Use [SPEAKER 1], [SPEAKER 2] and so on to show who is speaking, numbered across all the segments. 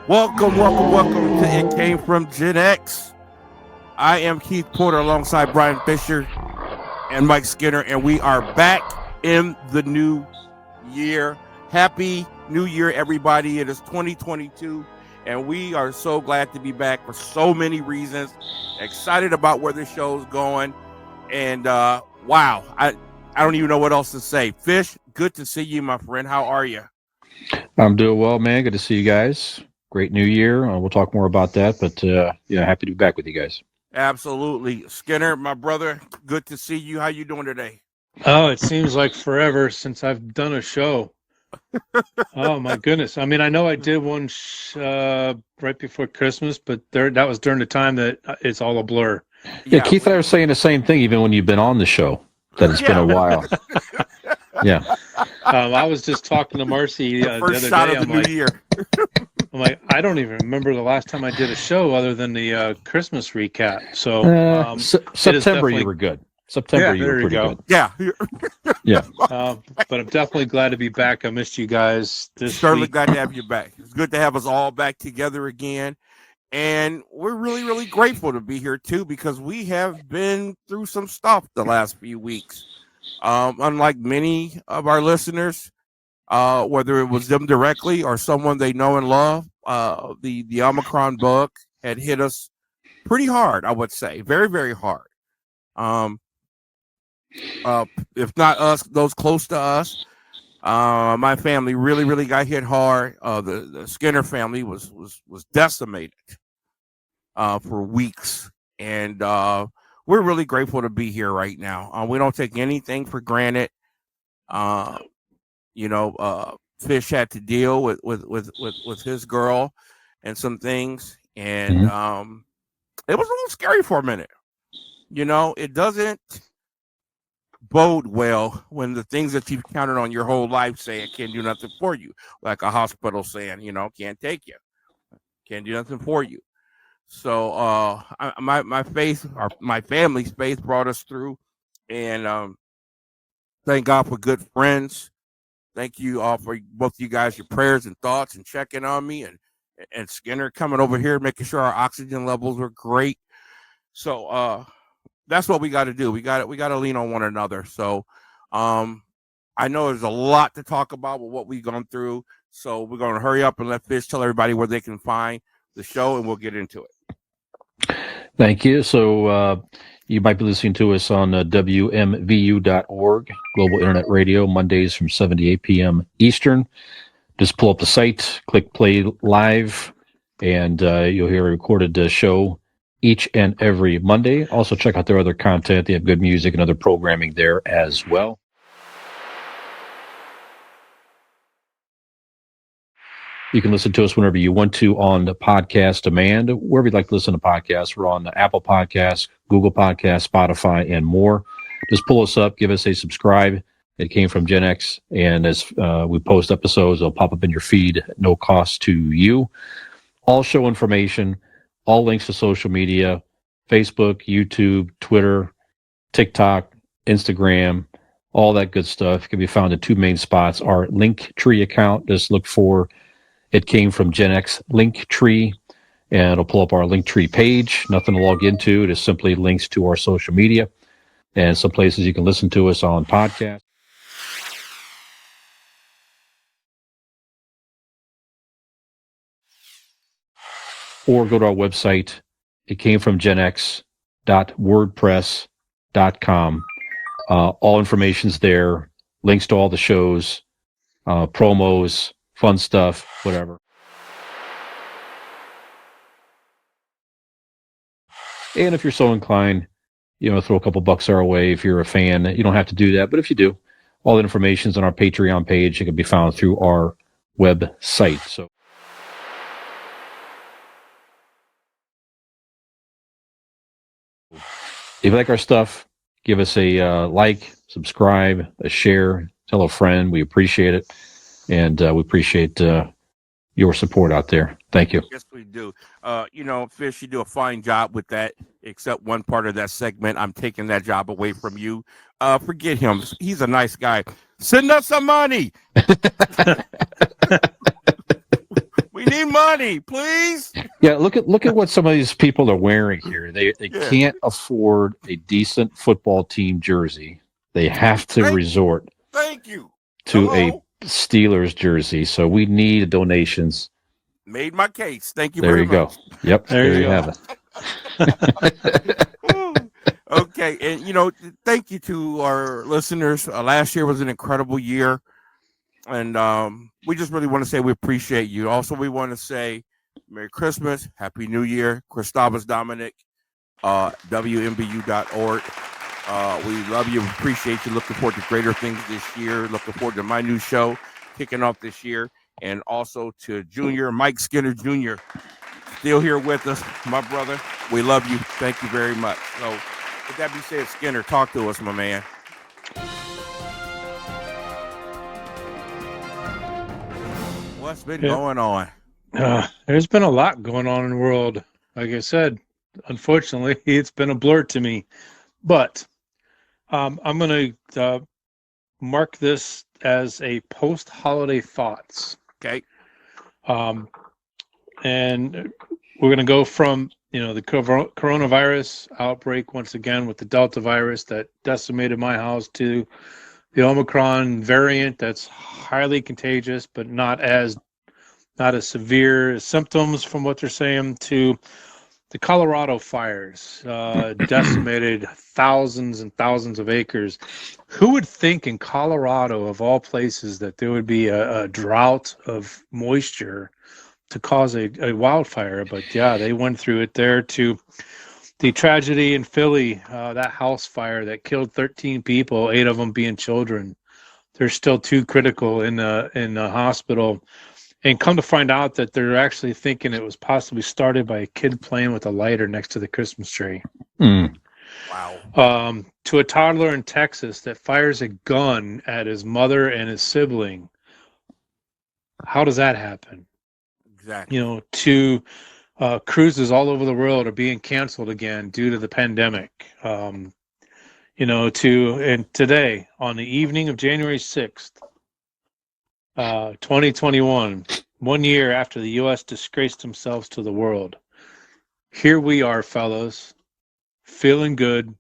[SPEAKER 1] Welcome to It Came From GenX. I am Keith Porter alongside Brian Fisher and Mike Skinner, and we are back in the new year. Happy New Year, everybody. It is 2022, and we are so glad to be back for so many reasons. Excited about where the show's going, and wow, I don't even know what else to say. Fish, good to see you, my friend. How are you?
[SPEAKER 2] I'm doing well, man. Good to see you guys. Great New Year. We'll talk more about that, but yeah, happy to be back with you guys.
[SPEAKER 1] Absolutely. Skinner, my brother, good to see you. How you doing today?
[SPEAKER 3] Oh, it seems like forever since I've done a show. Oh, my goodness. I mean, I know I did one right before Christmas, but that was during the time that it's all a blur.
[SPEAKER 2] Yeah, Keith and I were saying the same thing even when you've been on the show, that it's been a while. Yeah.
[SPEAKER 3] I was just talking to Marcy the other
[SPEAKER 1] First shot
[SPEAKER 3] day.
[SPEAKER 1] of the new year.
[SPEAKER 3] I'm like, I don't even remember the last time I did a show other than the Christmas recap. So
[SPEAKER 2] September, you were good. September, you were pretty good.
[SPEAKER 1] Yeah.
[SPEAKER 2] Yeah.
[SPEAKER 3] But I'm definitely glad to be back. I missed you guys this
[SPEAKER 1] Certainly
[SPEAKER 3] week.
[SPEAKER 1] glad to have you back. It's good to have us all back together again. And we're really, really grateful to be here, too, because we have been through some stuff the last few weeks. Unlike many of our listeners, whether it was them directly or someone they know and love, the Omicron bug had hit us pretty hard, I would say. Very, very hard. If not us, those close to us. My family really, really got hit hard. The Skinner family was decimated for weeks. And we're really grateful to be here right now. We don't take anything for granted. Fish had to deal with his girl and some things, and it was a little scary for a minute. It doesn't bode well when the things that you've counted on your whole life say it can't do nothing for you, like a hospital saying, can't take you, can't do nothing for you. So my faith, or my family's faith, brought us through, and thank God for good friends. Thank you all for both of you guys, your prayers and thoughts and checking on me, and Skinner coming over here, making sure our oxygen levels were great. So that's what we got to do. We got to lean on one another. So I know there's a lot to talk about with what we've gone through. So we're going to hurry up and let Fish tell everybody where they can find the show, and we'll get into it.
[SPEAKER 2] Thank you. So you might be listening to us on WMVU.org, Global Internet Radio, Mondays from 7 to 8 p.m. Eastern. Just pull up the site, click play live, and you'll hear a recorded show each and every Monday. Also, check out their other content. They have good music and other programming there as well. You can listen to us whenever you want to on the podcast demand, wherever you'd like to listen to podcasts. We're on the Apple Podcasts, Google Podcasts, Spotify, and more. Just pull us up, give us a subscribe. It Came From GenX, and as we post episodes, they'll pop up in your feed at no cost to you. All show information, all links to social media, Facebook, YouTube, Twitter, TikTok, Instagram, all that good stuff can be found in two main spots. Our Linktree account, just look for It Came From GenX Linktree, and it'll pull up our Linktree page. Nothing to log into. It is simply links to our social media and some places you can listen to us on podcast. Or go to our website, itcamefromgenx.wordpress.com. All information's there, links to all the shows, promos, fun stuff, whatever. And if you're so inclined, throw a couple bucks our way if you're a fan. You don't have to do that, but if you do, all the information's on our Patreon page. It can be found through our website. So if you like our stuff, give us a like, subscribe, a share, tell a friend. We appreciate it. And we appreciate your support out there. Thank you.
[SPEAKER 1] Yes, we do. Fish, you do a fine job with that, except one part of that segment. I'm taking that job away from you. Forget him. He's a nice guy. Send us some money. We need money, please.
[SPEAKER 2] Yeah, look at what some of these people are wearing here. They can't afford a decent football team jersey. They have to resort
[SPEAKER 1] Thank you.
[SPEAKER 2] to a Steelers jersey. So we need donations.
[SPEAKER 1] Made my case. Thank you
[SPEAKER 2] there
[SPEAKER 1] very
[SPEAKER 2] you
[SPEAKER 1] much.
[SPEAKER 2] Go. Yep, there you have
[SPEAKER 1] it. Okay, and thank you to our listeners. Last year was an incredible year, and we just really want to say we appreciate you. Also, we want to say Merry Christmas, Happy New Year, Christabas Dominic, WMBU.org. We love you, appreciate you. Looking forward to greater things this year. Looking forward to my new show kicking off this year, and also to Junior Mike Skinner Jr. still here with us, my brother. We love you. Thank you very much. So, with that being said, Skinner, talk to us, my man. What's been going on?
[SPEAKER 3] There's been a lot going on in the world. Like I said, unfortunately, it's been a blur to me. But I'm going to mark this as a post-holiday thoughts.
[SPEAKER 1] Okay.
[SPEAKER 3] And we're going to go from, the coronavirus outbreak once again with the Delta virus that decimated my house to the Omicron variant that's highly contagious, but not as severe symptoms from what they're saying, to the Colorado fires, decimated thousands and thousands of acres. Who would think in Colorado, of all places, that there would be a drought of moisture to cause a wildfire? But yeah, they went through it there. To the tragedy in Philly, that house fire that killed 13 people, 8 of them being children. They're still 2 critical in the hospital. And come to find out that they're actually thinking it was possibly started by a kid playing with a lighter next to the Christmas tree.
[SPEAKER 1] Wow.
[SPEAKER 3] To a toddler in Texas that fires a gun at his mother and his sibling. How does that happen?
[SPEAKER 1] Exactly.
[SPEAKER 3] To cruises all over the world are being canceled again due to the pandemic. And today, on the evening of January 6th, 2021, 1 year after the U.S. disgraced themselves to the world, here we are, fellows, feeling good,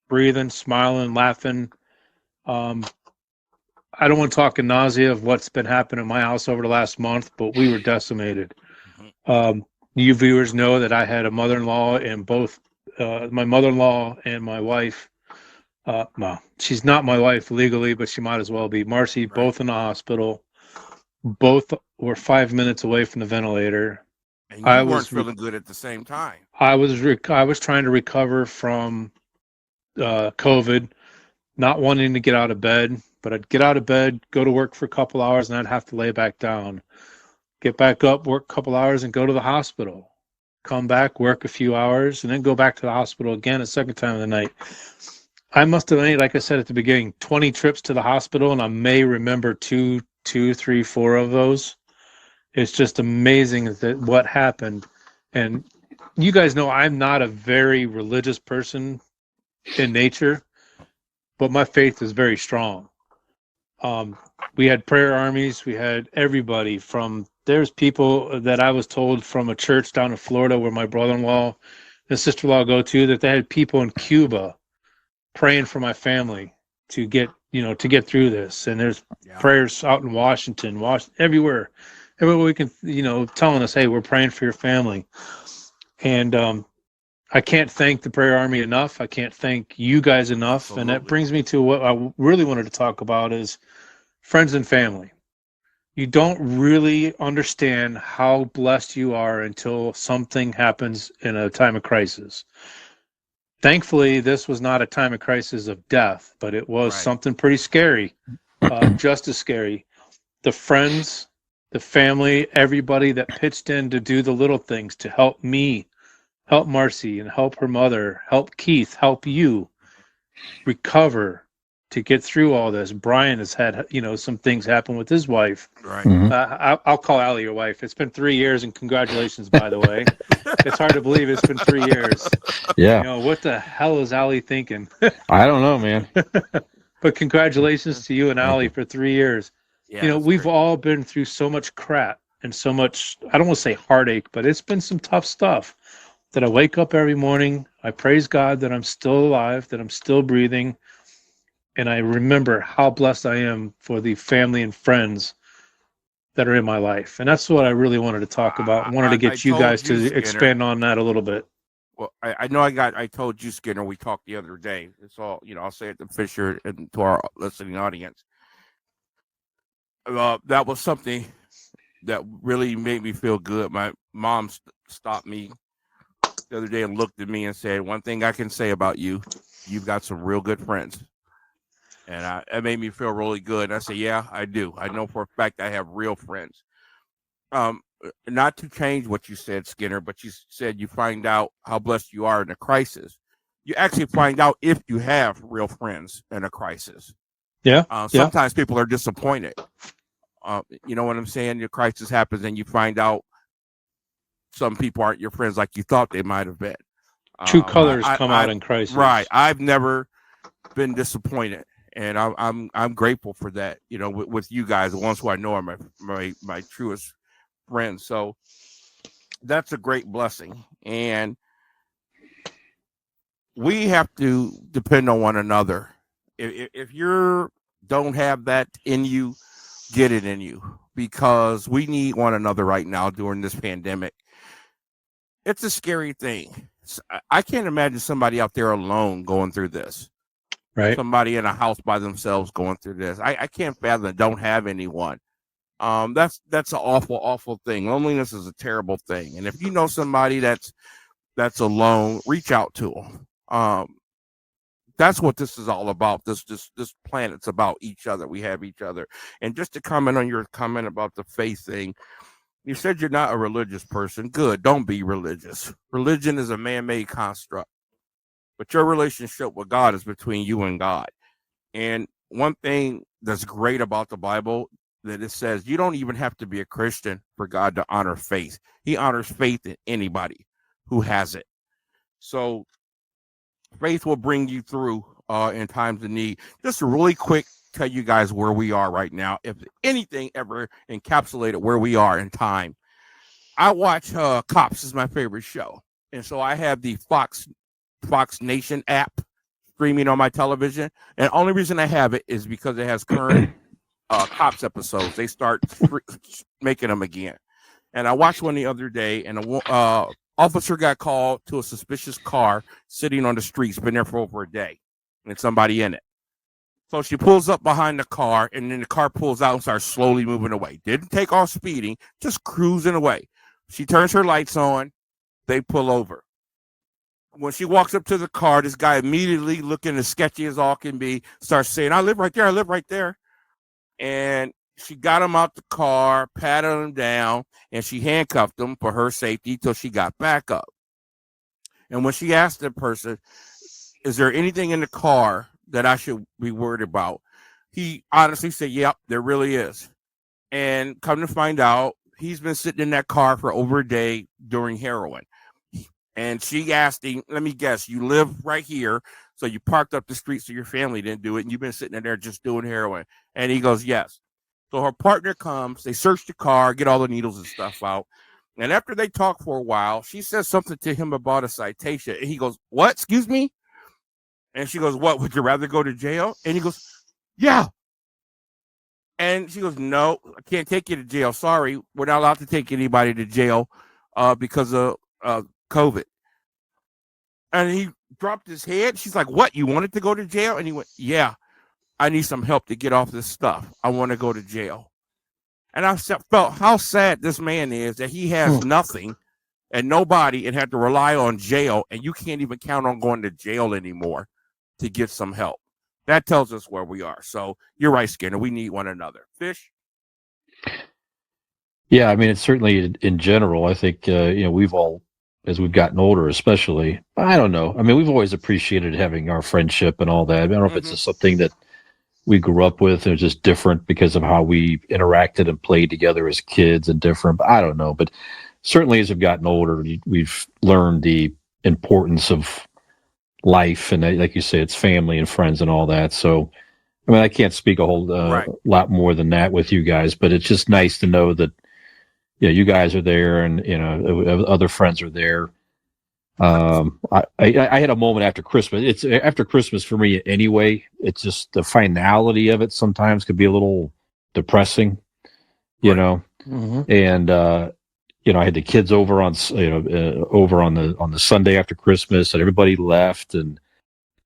[SPEAKER 3] breathing, smiling, laughing. I don't want to talk in nausea of what's been happening in my house over the last month, but we were decimated. You viewers know that I had a mother-in-law, and both my mother-in-law and my wife, well, she's not my wife legally, but she might as well be, Marcy, right. Both in the hospital. Both were 5 minutes away from the ventilator.
[SPEAKER 1] And you weren't feeling good at the same time.
[SPEAKER 3] I was trying to recover from COVID, not wanting to get out of bed, but I'd get out of bed, go to work for a couple hours, and I'd have to lay back down. Get back up, work a couple hours, and go to the hospital. Come back, work a few hours, and then go back to the hospital again a second time of the night. I must have made, like I said at the beginning, 20 trips to the hospital, and I may remember 2, 3, 4 of those. It's just amazing that what happened. And you guys know I'm not a very religious person in nature, but my faith is very strong. We had prayer armies. We had everybody from, there's people that I was told from a church down in Florida where my brother-in-law and sister-in-law go to, that they had people in Cuba praying for my family to get through this. And there's prayers out in Washington, everywhere we can, telling us, hey, we're praying for your family. And I can't thank the prayer army enough. I can't thank you guys enough. Absolutely. And that brings me to what I really wanted to talk about is friends and family. You don't really understand how blessed you are until something happens in a time of crisis. Thankfully, this was not a time of crisis of death, but it was something pretty scary, just as scary. The friends, the family, everybody that pitched in to do the little things to help me, help Marcy, and help her mother, help Keith, help you recover, to get through all this. Brian has had, some things happen with his wife.
[SPEAKER 1] Right.
[SPEAKER 3] Mm-hmm. I'll call Allie your wife. It's been 3 years, and congratulations, by the way. It's hard to believe it's been 3 years.
[SPEAKER 2] Yeah.
[SPEAKER 3] What the hell is Allie thinking?
[SPEAKER 2] I don't know, man.
[SPEAKER 3] But congratulations to you and Allie for 3 years.
[SPEAKER 1] Yeah,
[SPEAKER 3] we've all been through so much crap and so much, I don't want to say heartache, but it's been some tough stuff that I wake up every morning. I praise God that I'm still alive, that I'm still breathing. And I remember how blessed I am for the family and friends that are in my life. And that's what I really wanted to talk about. I wanted to get you guys to expand on that a little bit.
[SPEAKER 1] Well, I know I told you, Skinner, we talked the other day. It's all, I'll say it to Fisher and to our listening audience. That was something that really made me feel good. My mom stopped me the other day and looked at me and said, "One thing I can say about you, you've got some real good friends." And it made me feel really good. And I said, "Yeah, I do. I know for a fact I have real friends." Not to change what you said, Skinner, but you said you find out how blessed you are in a crisis. You actually find out if you have real friends in a crisis.
[SPEAKER 3] Yeah.
[SPEAKER 1] Sometimes people are disappointed. You know what I'm saying? Your crisis happens and you find out some people aren't your friends like you thought they might have been.
[SPEAKER 3] True colors come out in crisis.
[SPEAKER 1] Right. I've never been disappointed. And I'm grateful for that, with you guys, the ones who I know are my truest friends. So that's a great blessing. And we have to depend on one another. If you don't have that in you, get it in you, because we need one another right now during this pandemic. It's a scary thing. I can't imagine somebody out there alone going through this.
[SPEAKER 3] Right.
[SPEAKER 1] Somebody in a house by themselves going through this. I can't fathom it. Don't have anyone. That's an awful thing. Loneliness is a terrible thing. And if you know somebody that's alone, reach out to them. That's what this is all about. This planet's about each other. We have each other. And just to comment on your comment about the faith thing, you said you're not a religious person. Good. Don't be religious. Religion is a man-made construct. But your relationship with God is between you and God. And one thing that's great about the Bible, that it says you don't even have to be a Christian for God to honor faith. He honors faith in anybody who has it. So faith will bring you through in times of need. Just a really quick tell you guys where we are right now. If anything ever encapsulated where we are in time, I watch Cops is my favorite show. And so I have the Fox Nation app streaming on my television. And the only reason I have it is because it has current Cops episodes. They start making them again. And I watched one the other day, and a officer got called to a suspicious car sitting on the street. It's been there for over a day, and somebody in it. So she pulls up behind the car, and then the car pulls out and starts slowly moving away. Didn't take off speeding, just cruising away. She turns her lights on. They pull over. When she walks up to the car, this guy immediately, looking as sketchy as all can be, starts saying, "I live right there. I live right there." And she got him out the car, patted him down, and she handcuffed him for her safety till she got back up. And when she asked the person, "Is there anything in the car that I should be worried about?" he honestly said, "Yep, there really is." And come to find out, he's been sitting in that car for over a day doing heroin. And she asked him, "Let me guess, you live right here, so you parked up the street so your family didn't do it, and you've been sitting in there just doing heroin?" And he goes, "Yes." So her partner comes, they search the car, get all the needles and stuff out. And after they talk for a while, she says something to him about a citation. And he goes, "What? Excuse me?" And she goes, "What, would you rather go to jail?" And he goes, "Yeah." And she goes, "No, I can't take you to jail. Sorry, we're not allowed to take anybody to jail because of COVID." And he dropped his head. She's like, "What? You wanted to go to jail?" And he went, "Yeah, I need some help to get off this stuff. I want to go to jail." And I felt how sad this man is, that he has nothing and nobody and had to rely on jail, and you can't even count on going to jail anymore to get some help. That tells us where we are. So you're right, Skinner. We need one another. Fish?
[SPEAKER 2] Yeah, I mean, it's certainly in general. I think, we've all, as we've gotten older, especially, I don't know. I mean, we've always appreciated having our friendship and all that. I don't know if it's just something that we grew up with, and it's just different because of how we interacted and played together as kids and different. But I don't know. But certainly as we've gotten older, we've learned the importance of life. And like you say, it's family and friends and all that. So, I mean, I can't speak a whole lot more than that with you guys, but it's just nice to know that, you guys are there, and other friends are there. I had a moment after Christmas. It's after Christmas for me anyway. It's just the finality of it sometimes could be a little depressing, you know.
[SPEAKER 3] Mm-hmm.
[SPEAKER 2] And I had the kids over on over on the Sunday after Christmas, and everybody left, and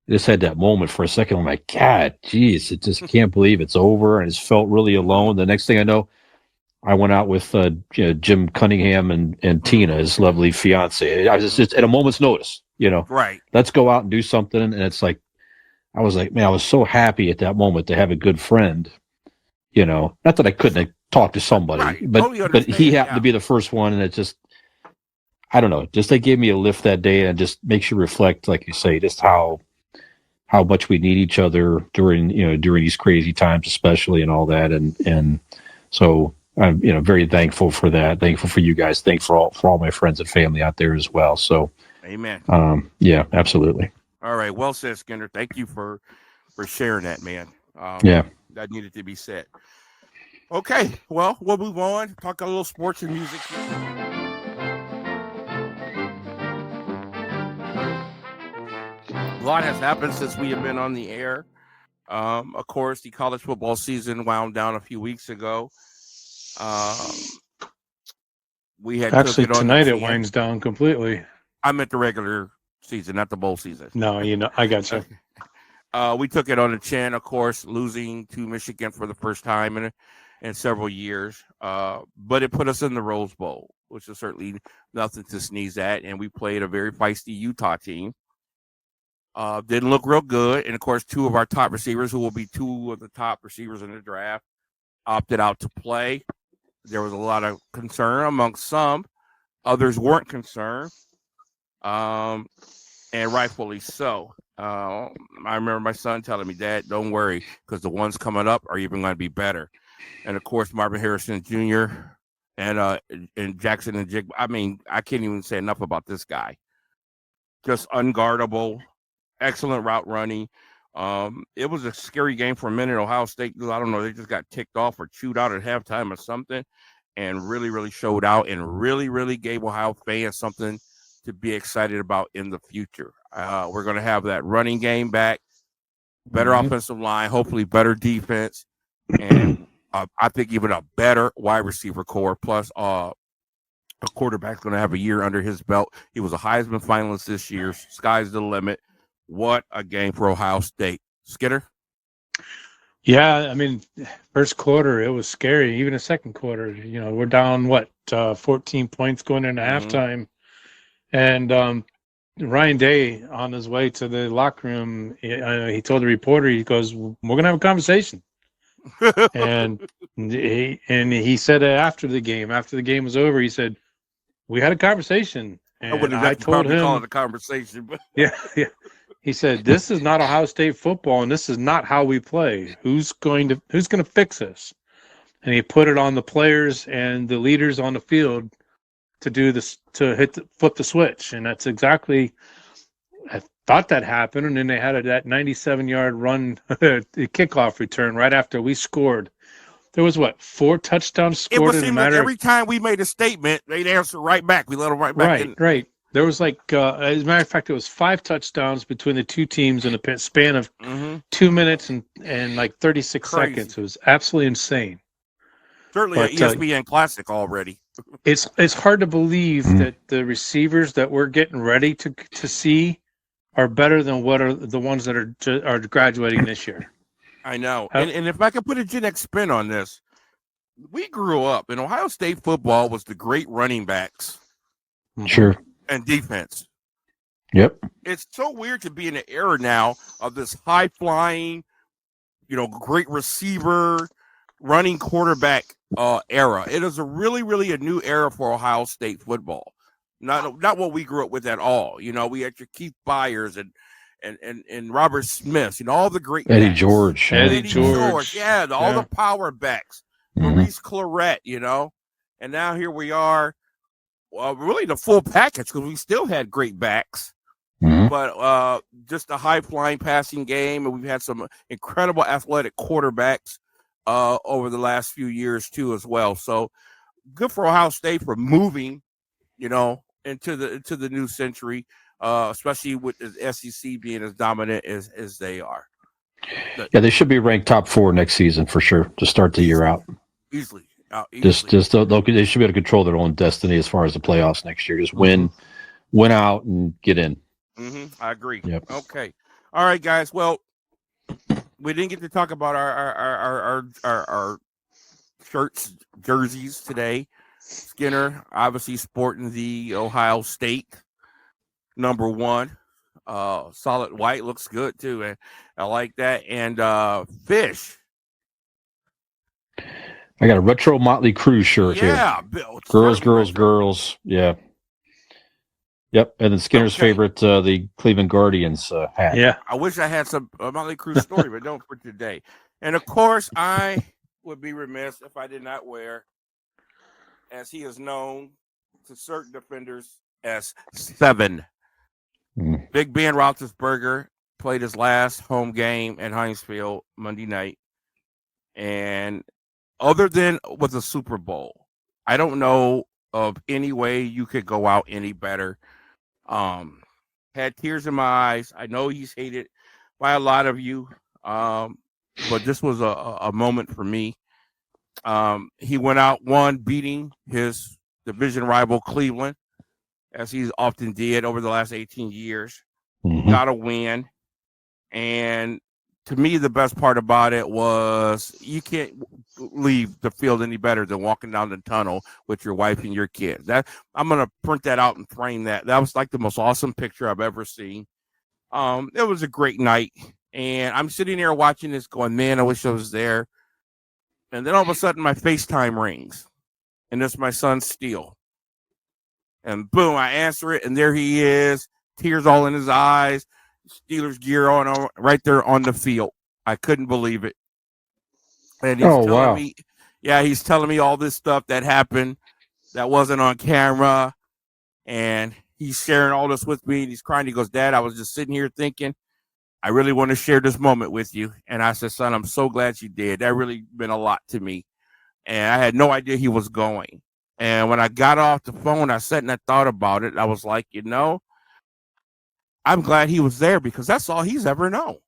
[SPEAKER 2] I just had that moment for a second. I'm like, God, geez, it just can't believe it's over, and it's felt really alone. The next thing I know, I went out with Jim Cunningham and Tina, his lovely fiance. I was just at a moment's notice,
[SPEAKER 1] Right.
[SPEAKER 2] Let's go out and do something. And it's like, I was like, man, I was so happy at that moment to have a good friend, not that I couldn't talk to somebody,
[SPEAKER 1] Right.
[SPEAKER 2] but
[SPEAKER 1] Totally
[SPEAKER 2] he happened to be the first one. And it just, I don't know, just they gave me a lift that day, and just makes you reflect, like you say, just how much we need each other during these crazy times, especially, and all that. And so, I'm very thankful for that. Thankful for you guys. Thankful for all my friends and family out there as well. So,
[SPEAKER 1] amen.
[SPEAKER 2] Yeah, absolutely.
[SPEAKER 1] All right. Well said, Skinner. Thank you for sharing that, man.
[SPEAKER 2] Yeah,
[SPEAKER 1] that needed to be said. Okay. Well, we'll move on. Talk a little sports and music. A lot has happened since we have been on the air. Of course, the college football season wound down a few weeks ago. We had
[SPEAKER 3] actually
[SPEAKER 1] took it on
[SPEAKER 3] tonight
[SPEAKER 1] the
[SPEAKER 3] it winds down completely.
[SPEAKER 1] I meant the regular season, not the bowl season.
[SPEAKER 3] No, I got you.
[SPEAKER 1] We took it on the chin, of course, losing to Michigan for the first time in several years. But it put us in the Rose Bowl, which is certainly nothing to sneeze at. And we played a very feisty Utah team. Didn't look real good. And, of course, two of our top receivers, who will be two of the top receivers in the draft, opted out to play. There was a lot of concern amongst some. Others weren't concerned, and rightfully so. I remember my son telling me, Dad, don't worry, because the ones coming up are even going to be better. And, of course, Marvin Harrison Jr. and Jackson and Jig. I mean, I can't even say enough about this guy. Just unguardable, excellent route running. It was a scary game for a minute. Ohio State, I don't know, they just got ticked off or chewed out at halftime or something, and really, really showed out, and really, really gave Ohio fans something to be excited about in the future. We're going to have that running game back, better offensive line, hopefully better defense, and I think even a better wide receiver core, plus a quarterback's going to have a year under his belt. He was a Heisman finalist this year. Sky's the limit. What a game for Ohio State. Skinner?
[SPEAKER 3] Yeah, I mean, first quarter, it was scary. Even the second quarter, we're down, 14 points going into halftime. And Ryan Day, on his way to the locker room, he told the reporter, he goes, we're going to have a conversation. and he said after the game was over, he said, we had a conversation. And I told him,
[SPEAKER 1] call it a conversation, but
[SPEAKER 3] yeah. He said, this is not Ohio State football, and this is not how we play. Who's going to fix this? And he put it on the players and the leaders on the field to do this, to flip the switch. And that's exactly, I thought that happened. And then they had that 97-yard run, kickoff return right after we scored. There was 4 touchdowns scored in a matter.
[SPEAKER 1] Every time we made a statement, they'd answer right back. We let them right back.
[SPEAKER 3] Right. There was as a matter of fact, it was 5 touchdowns between the two teams in a span of 2 minutes and 36 seconds. It was absolutely insane.
[SPEAKER 1] Certainly an ESPN classic already.
[SPEAKER 3] It's hard to believe that the receivers that we're getting ready to see are better than what are the ones that are graduating this year.
[SPEAKER 1] I know. And if I could put a GenX spin on this, we grew up, and Ohio State football was the great running backs.
[SPEAKER 2] Sure.
[SPEAKER 1] And defense.
[SPEAKER 2] Yep.
[SPEAKER 1] It's so weird to be in an era now of this high flying, great receiver, running quarterback era. It is a really, really a new era for Ohio State football. Not what we grew up with at all. We had your Keith Byers and Robert Smith, all the great
[SPEAKER 2] Eddie
[SPEAKER 1] backs.
[SPEAKER 2] George.
[SPEAKER 3] Eddie George.
[SPEAKER 1] Yeah, all the power backs. Maurice Clarett, and now here we are. Well, really the full package, because we still had great backs, but just a high-flying passing game, and we've had some incredible athletic quarterbacks over the last few years too as well. So good for Ohio State for moving, into the new century, especially with the SEC being as dominant as they are.
[SPEAKER 2] Yeah, they should be ranked top 4 next season for sure to start the year out.
[SPEAKER 1] Easily.
[SPEAKER 2] Just they should be able to control their own destiny as far as the playoffs next year. Just win out and get in.
[SPEAKER 1] I agree.
[SPEAKER 2] Yep.
[SPEAKER 1] Okay. All right, guys. Well, we didn't get to talk about our shirts, jerseys today. Skinner obviously sporting the Ohio State #1. Solid white looks good too, and I like that. And Fish.
[SPEAKER 2] I got a retro Motley Crue shirt here.
[SPEAKER 1] Yeah,
[SPEAKER 2] Girls. Yeah. Yep, and then Skinner's favorite, the Cleveland Guardians hat.
[SPEAKER 3] Yeah.
[SPEAKER 1] I wish I had some Motley Crue story, but don't for today. And of course, I would be remiss if I did not wear, as he is known to certain defenders as 7. Big Ben Roethlisberger played his last home game at Heinz Field Monday night, and other than with a Super Bowl, I don't know of any way you could go out any better. Had tears in my eyes. I know he's hated by a lot of you, but this was a moment for me. He went out, beating his division rival Cleveland, as he often did over the last 18 years. Got a win. And to me, the best part about it was you can't leave the field any better than walking down the tunnel with your wife and your kids. That I'm gonna print that out and frame that. That was like the most awesome picture I've ever seen. It was a great night, and I'm sitting there watching this, going, "Man, I wish I was there." And then all of a sudden, my FaceTime rings, and it's my son Steele. And boom, I answer it, and there he is, tears all in his eyes. Steelers gear on right there on the field. I couldn't believe it. And he's telling me, he's telling me all this stuff that happened that wasn't on camera. And he's sharing all this with me. And he's crying. He goes, "Dad, I was just sitting here thinking, I really want to share this moment with you." And I said, "Son, I'm so glad you did. That really meant a lot to me." And I had no idea he was going. And when I got off the phone, I sat and I thought about it. I was like, I'm glad he was there, because that's all he's ever known.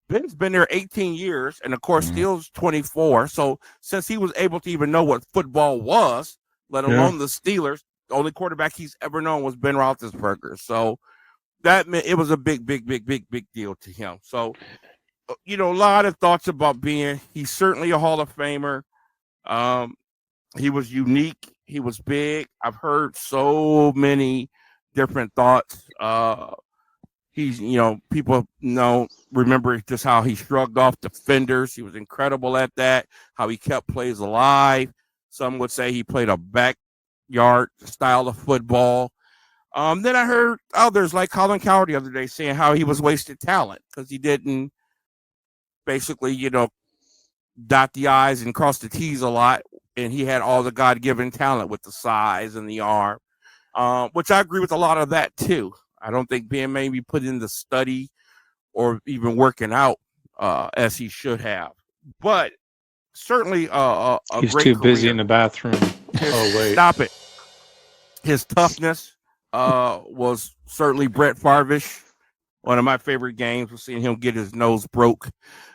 [SPEAKER 1] Ben's been there 18 years, and of course, Steele's 24. So since he was able to even know what football was, let alone the Steelers, the only quarterback he's ever known was Ben Roethlisberger. So that meant it was a big deal to him. So, a lot of thoughts about Ben. He's certainly a Hall of Famer. He was unique. He was big. I've heard so many different thoughts. He's, people remember just how he shrugged off defenders. He was incredible at that, how he kept plays alive. Some would say he played a backyard style of football. Then I heard others like Colin Cowherd the other day saying how he was wasted talent because he didn't basically, dot the I's and cross the T's a lot. And he had all the God-given talent with the size and the arm. Which I agree with a lot of that too. I don't think Ben maybe put in the study or even working out as he should have. But certainly
[SPEAKER 3] he's
[SPEAKER 1] great
[SPEAKER 3] too
[SPEAKER 1] career.
[SPEAKER 3] busy in the bathroom.
[SPEAKER 1] Stop it. His toughness was certainly Brett Favre-ish. One of my favorite games was seeing him get his nose broke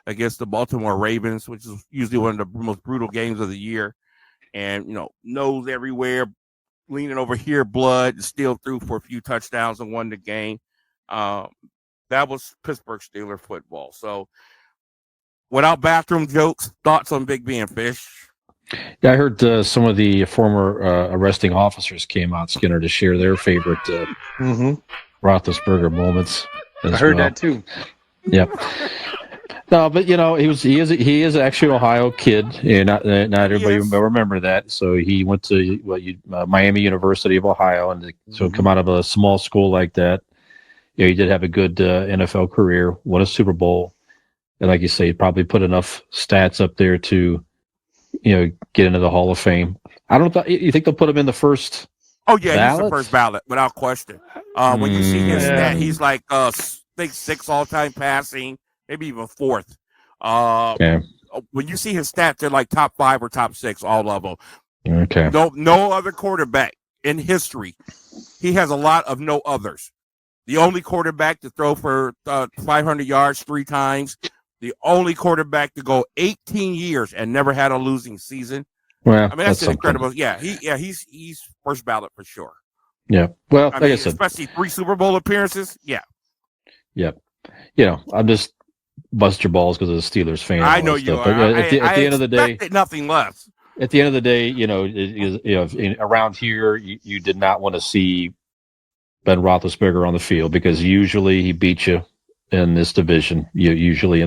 [SPEAKER 1] against the Baltimore Ravens, which is usually one of the most brutal games of the year. And, nose everywhere, leaning over here, blood, still threw for a few touchdowns and won the game. That was Pittsburgh Steelers football. So, without bathroom jokes, thoughts on Big Ben, Fish?
[SPEAKER 2] Yeah, I heard some of the former arresting officers came out, Skinner, to share their favorite Roethlisberger moments.
[SPEAKER 3] I heard that too.
[SPEAKER 2] Yep. No, but he is actually an Ohio kid. Not everybody will remember that. So he went to Miami University of Ohio, and so come out of a small school like that. He did have a good NFL career, won a Super Bowl, and like you say, probably put enough stats up there to get into the Hall of Fame. I don't know. You think they'll put him in the first?
[SPEAKER 1] Oh yeah,
[SPEAKER 2] ballot?
[SPEAKER 1] He's the first ballot without question. When you see his stat, he's like I think 6 all-time passing, maybe even 4th. When you see his stats, they're like top 5 or top 6, all of them.
[SPEAKER 2] Okay.
[SPEAKER 1] No other quarterback in history. He has a lot of no others. The only quarterback to throw for 500 yards 3 times. The only quarterback to go 18 years and never had a losing season.
[SPEAKER 2] Well,
[SPEAKER 1] I mean, that's incredible. Yeah, he's first ballot for sure.
[SPEAKER 2] Yeah. Well,
[SPEAKER 1] I mean, especially 3 Super Bowl appearances. Yeah.
[SPEAKER 2] Yep. I'm just bust your balls because of the Steelers fan.
[SPEAKER 1] I know you are.
[SPEAKER 2] But at the end of the day,
[SPEAKER 1] nothing less.
[SPEAKER 2] At the end of the day, around here, you did not want to see Ben Roethlisberger on the field because usually he beat you in this division. Certainly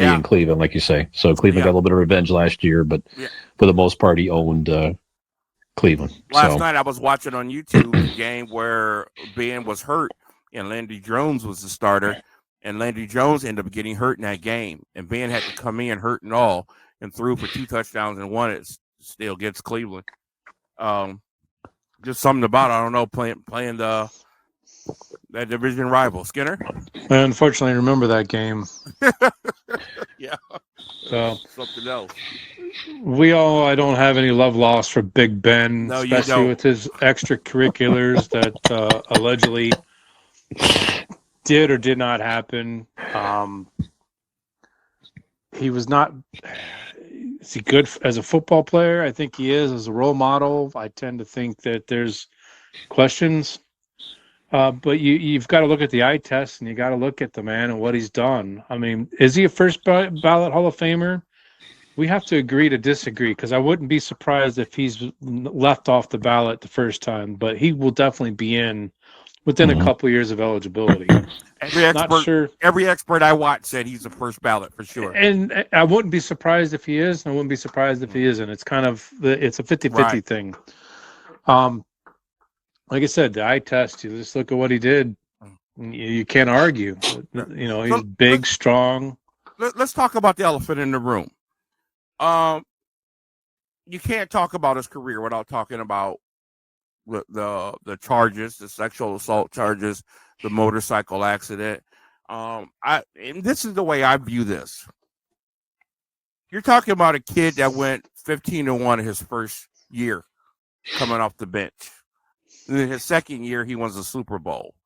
[SPEAKER 2] in Cleveland, like you say. So Cleveland got a little bit of revenge last year, but for the most part, he owned Cleveland.
[SPEAKER 1] Last night I was watching on YouTube a game where Ben was hurt and Landry Jones was the starter, and Landry Jones ended up getting hurt in that game, and Ben had to come in hurt and all and threw for 2 touchdowns and won it still against Cleveland. Just something about I don't know playing that division rival. Skinner?
[SPEAKER 3] I unfortunately remember that game.
[SPEAKER 1] Yeah.
[SPEAKER 3] So
[SPEAKER 1] something else.
[SPEAKER 3] I don't have any love lost for Big Ben,
[SPEAKER 1] no,
[SPEAKER 3] especially with his extracurriculars that allegedly did or did not happen. He was not. Is he good as a football player? I think he is. As a role model, I tend to think that there's questions. But you've got to look at the eye test, and you got to look at the man and what he's done. I mean, is he a first ballot Hall of Famer? We have to agree to disagree, because I wouldn't be surprised if he's left off the ballot the first time, but he will definitely be in within a couple of years of eligibility.
[SPEAKER 1] Every expert I watched said he's a first ballot for sure.
[SPEAKER 3] And I wouldn't be surprised if he is, and I wouldn't be surprised if he isn't. It's kind of it's a 50-50 thing. Like I said, the eye test, you just look at what he did. You can't argue. He's big, strong.
[SPEAKER 1] Let's talk about the elephant in the room. You can't talk about his career without talking about the charges, the sexual assault charges, the motorcycle accident. And this is the way I view this. You're talking about a kid that went 15-1 in his first year coming off the bench. And in his second year, he wins the Super Bowl.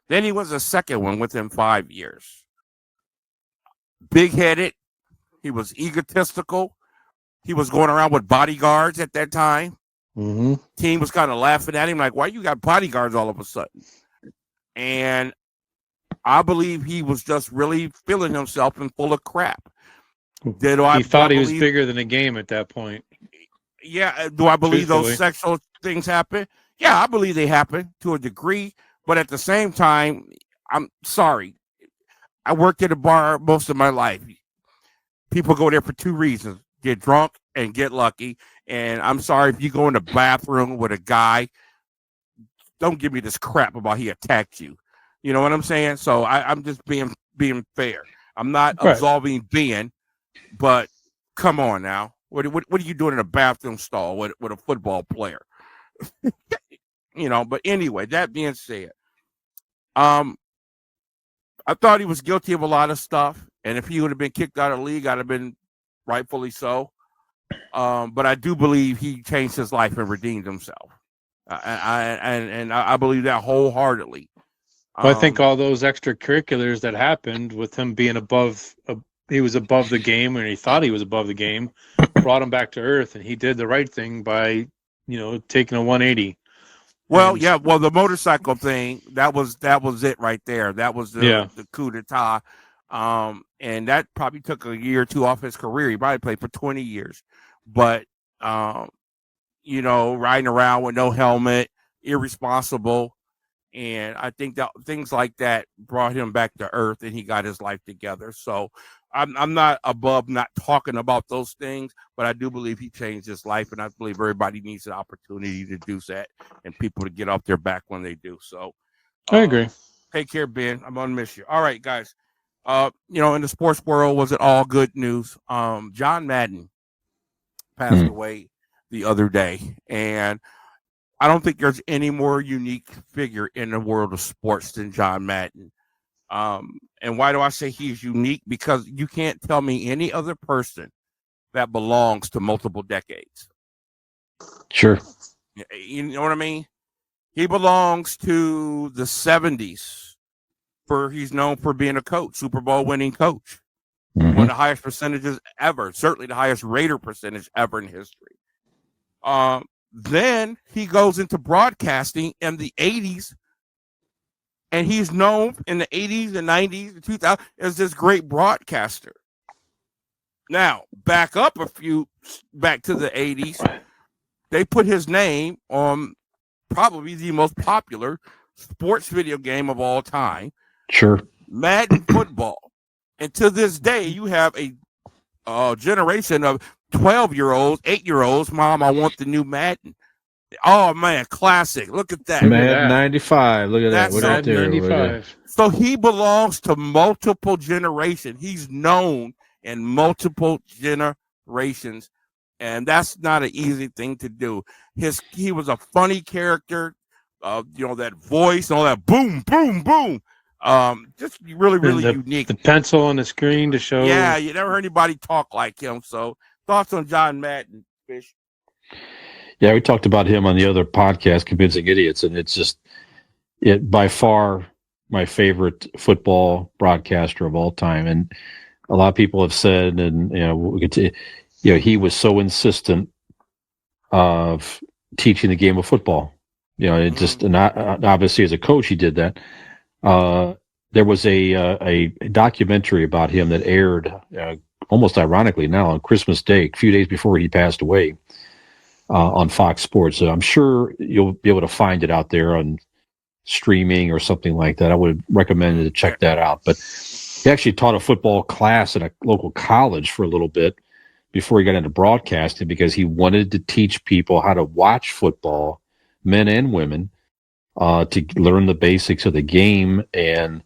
[SPEAKER 1] Then he wins a second one within 5 years. Big-headed. He was egotistical. He was going around with bodyguards at that time.
[SPEAKER 3] Mm-hmm.
[SPEAKER 1] Team was kind of laughing at him like, why you got bodyguards all of a sudden? And I believe he was just really feeling himself and full of crap.
[SPEAKER 3] He thought he was bigger than the game at that point.
[SPEAKER 1] Yeah. Do I believe those sexual things happen? Yeah, I believe they happen to a degree. But at the same time, I'm sorry. I worked at a bar most of my life. People go there for 2 reasons: get drunk and get lucky. And I'm sorry, if you go in the bathroom with a guy, don't give me this crap about he attacked you. You know what I'm saying? So I'm just being fair. I'm not absolving Ben, but come on now. What are you doing in a bathroom stall with a football player? But anyway, that being said, I thought he was guilty of a lot of stuff. And if he would have been kicked out of the league, I'd have been rightfully so. But I do believe he changed his life and redeemed himself. I believe that wholeheartedly.
[SPEAKER 3] Well, I think all those extracurriculars that happened with him being he was above the game, and he thought he was above the game, brought him back to earth, and he did the right thing by, taking a 180.
[SPEAKER 1] Well, the motorcycle thing, that was it right there. That was the coup d'etat. And that probably took a year or 2 off his career. He probably played for 20 years. But, riding around with no helmet, irresponsible. And I think that things like that brought him back to earth, and he got his life together. So I'm not above not talking about those things, but I do believe he changed his life, and I believe everybody needs an opportunity to do that and people to get off their back when they do. So
[SPEAKER 3] I agree.
[SPEAKER 1] Take care, Ben. I'm going to miss you. All right, guys. In the sports world, was it all good news? John Madden passed away the other day, and I don't think there's any more unique figure in the world of sports than John Madden. And why do I say he's unique? Because you can't tell me any other person that belongs to multiple decades.
[SPEAKER 2] Sure.
[SPEAKER 1] You know what I mean? He belongs to the 70s. He's known for being a coach, Super Bowl winning coach. One of the highest percentages ever, certainly the highest Raider percentage ever in history. Then he goes into broadcasting in the 80s, and he's known in the 80s and 90s and 2000s as this great broadcaster. Now, back to the 80s, they put his name on probably the most popular sports video game of all time.
[SPEAKER 2] Sure.
[SPEAKER 1] Madden football. And to this day, you have a generation of 12-year-olds, 8-year-olds. Mom, I want the new Madden. Oh, man, classic. Look at that.
[SPEAKER 2] Madden 95. Look at that.
[SPEAKER 1] That's
[SPEAKER 2] Right there.
[SPEAKER 3] 95.
[SPEAKER 1] So he belongs to multiple generations. He's known in multiple generations. And that's not an easy thing to do. He was a funny character, that voice, all that boom, boom, boom. Just really, really unique.
[SPEAKER 3] The pencil on the screen to show.
[SPEAKER 1] Yeah, you never heard anybody talk like him. So thoughts on John Madden, Fish?
[SPEAKER 2] Yeah, we talked about him on the other podcast, Convincing Idiots, and it's just by far my favorite football broadcaster of all time. And a lot of people have said, and he was so insistent of teaching the game of football. It just, and obviously as a coach, he did that. There was a documentary about him that aired almost ironically now on Christmas Day, a few days before he passed away, on Fox Sports. So I'm sure you'll be able to find it out there on streaming or something like that. I would recommend to check that out. But he actually taught a football class at a local college for a little bit before he got into broadcasting, because he wanted to teach people how to watch football, men and women, to learn the basics of the game. And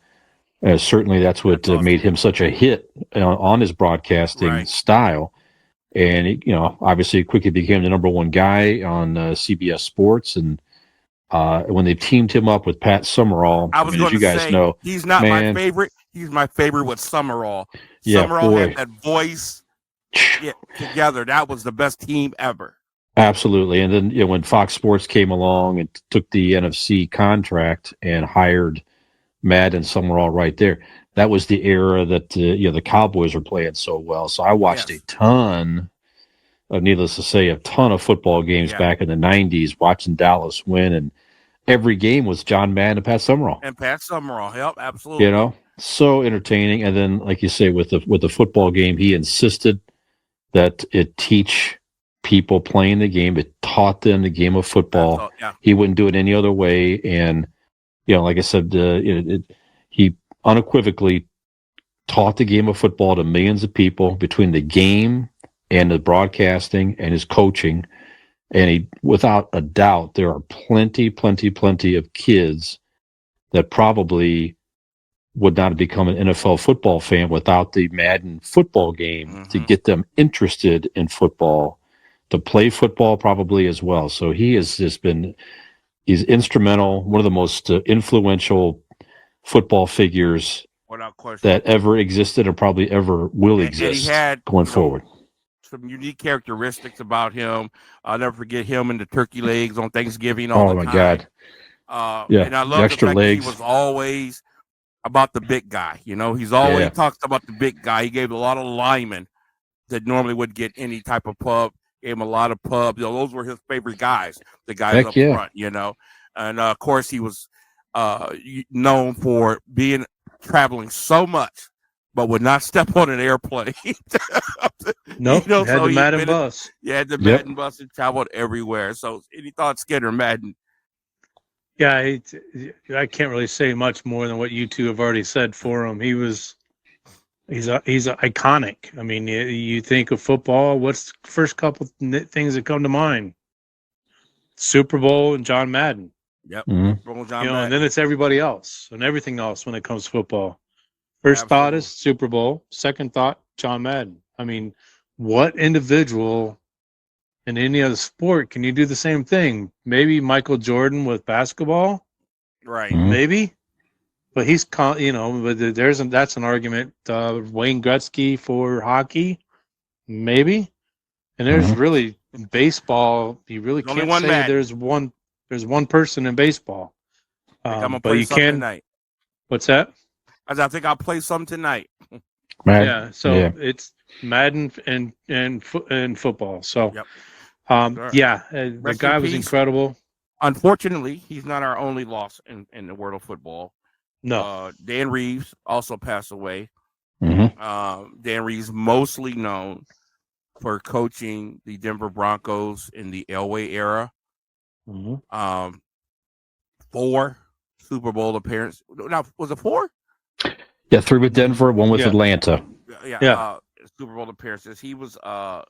[SPEAKER 2] certainly that's what made him such a hit on his broadcasting style. And he, obviously quickly became the number one guy on CBS Sports. And when they teamed him up with Pat Summerall,
[SPEAKER 1] as you guys know, he's not my favorite. He's my favorite with Summerall.
[SPEAKER 2] Yeah,
[SPEAKER 1] Summerall had that voice together. That was the best team ever.
[SPEAKER 2] Absolutely. And then when Fox Sports came along and took the NFC contract and hired Madden Summerall right there, that was the era that the Cowboys were playing so well. So I watched a ton of football games back in the 90s, watching Dallas win, and every game was John Madden and Pat Summerall.
[SPEAKER 1] Yep, absolutely.
[SPEAKER 2] So entertaining. And then, like you say, with the football game, he insisted that it teach people playing the game. It taught them the game of football. He wouldn't do it any other way. And like I said, he unequivocally taught the game of football to millions of people between the game and the broadcasting and his coaching. And without a doubt, there are plenty of kids that probably would not have become an NFL football fan without the Madden football game to get them interested in football, to play football probably as well. So he's instrumental, one of the most influential football figures that ever existed or probably ever will exist, and he had, going forward.
[SPEAKER 1] Some unique characteristics about him. I'll never forget him and the turkey legs on Thanksgiving all the time.
[SPEAKER 2] God.
[SPEAKER 1] And I love the extra legs. He was always about the big guy. He's always talked about the big guy. He gave a lot of linemen that normally would get any type of pub. Gave him a lot of pub. Those were his favorite guys, the guys up front, And, of course, he was known for traveling so much, but would not step on an airplane.
[SPEAKER 3] Nope, had the Madden bus.
[SPEAKER 1] Yeah, the Madden bus, and traveled everywhere. So any thoughts, Skinner, Madden?
[SPEAKER 3] Yeah, I can't really say much more than what you two have already said for him. He's iconic. I mean, you think of football, what's the first couple things that come to mind? Super Bowl and John Madden.
[SPEAKER 1] Yep.
[SPEAKER 3] Super Bowl, John Madden. And then it's everybody else and everything else when it comes to football. First thought is Super Bowl. Second thought, John Madden. I mean, what individual in any other sport can you do the same thing? Maybe Michael Jordan with basketball,
[SPEAKER 1] right?
[SPEAKER 3] Maybe, but but that's an argument. Wayne Gretzky for hockey, maybe, and there's really in baseball, you really
[SPEAKER 1] There's only
[SPEAKER 3] can't
[SPEAKER 1] one
[SPEAKER 3] say
[SPEAKER 1] Madden.
[SPEAKER 3] there's one person in baseball.
[SPEAKER 1] I think I'm gonna
[SPEAKER 3] But
[SPEAKER 1] play
[SPEAKER 3] you
[SPEAKER 1] something
[SPEAKER 3] can.
[SPEAKER 1] tonight.
[SPEAKER 3] What's that?
[SPEAKER 1] I think I'll play some tonight.
[SPEAKER 3] Yeah. So it's Madden and football. So,
[SPEAKER 1] Yep.
[SPEAKER 3] the
[SPEAKER 1] Rest in
[SPEAKER 3] guy was
[SPEAKER 1] peace.
[SPEAKER 3] incredible.
[SPEAKER 1] Unfortunately, he's not our only loss in the world of football.
[SPEAKER 3] No.
[SPEAKER 1] Dan Reeves also passed away.
[SPEAKER 2] Mm-hmm.
[SPEAKER 1] Dan Reeves, mostly known for coaching the Denver Broncos in the Elway era.
[SPEAKER 3] Mm-hmm.
[SPEAKER 1] 4 Super Bowl appearances. Now, was it 4?
[SPEAKER 2] Yeah, 3 with Denver, 1 with
[SPEAKER 3] Yeah.
[SPEAKER 2] Atlanta.
[SPEAKER 1] Yeah. Super Bowl appearances. He was a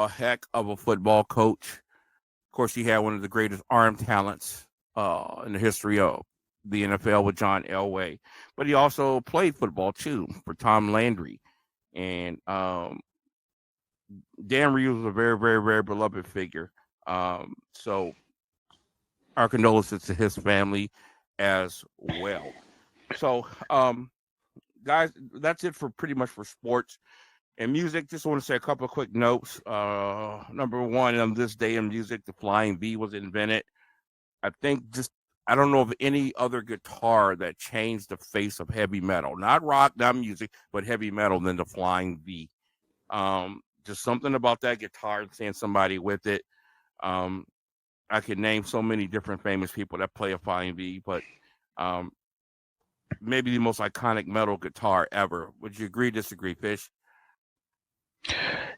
[SPEAKER 1] heck of a football coach. Of course, he had one of the greatest arm talents in the history of the NFL with John Elway. But he also played football too for Tom Landry. And Dan Reeves was a very, very, very beloved figure. So our condolences to his family as well. So, guys, that's it for pretty much for sports and music. Just want to say a couple of quick notes. Number one, on this day in music, the flying V was invented. I don't know of any other guitar that changed the face of heavy metal, not rock, not music, but heavy metal than the flying V. Just something about that guitar and seeing somebody with it. I could name so many different famous people that play a flying V, but maybe the most iconic metal guitar ever. Would you agree, disagree, Fish?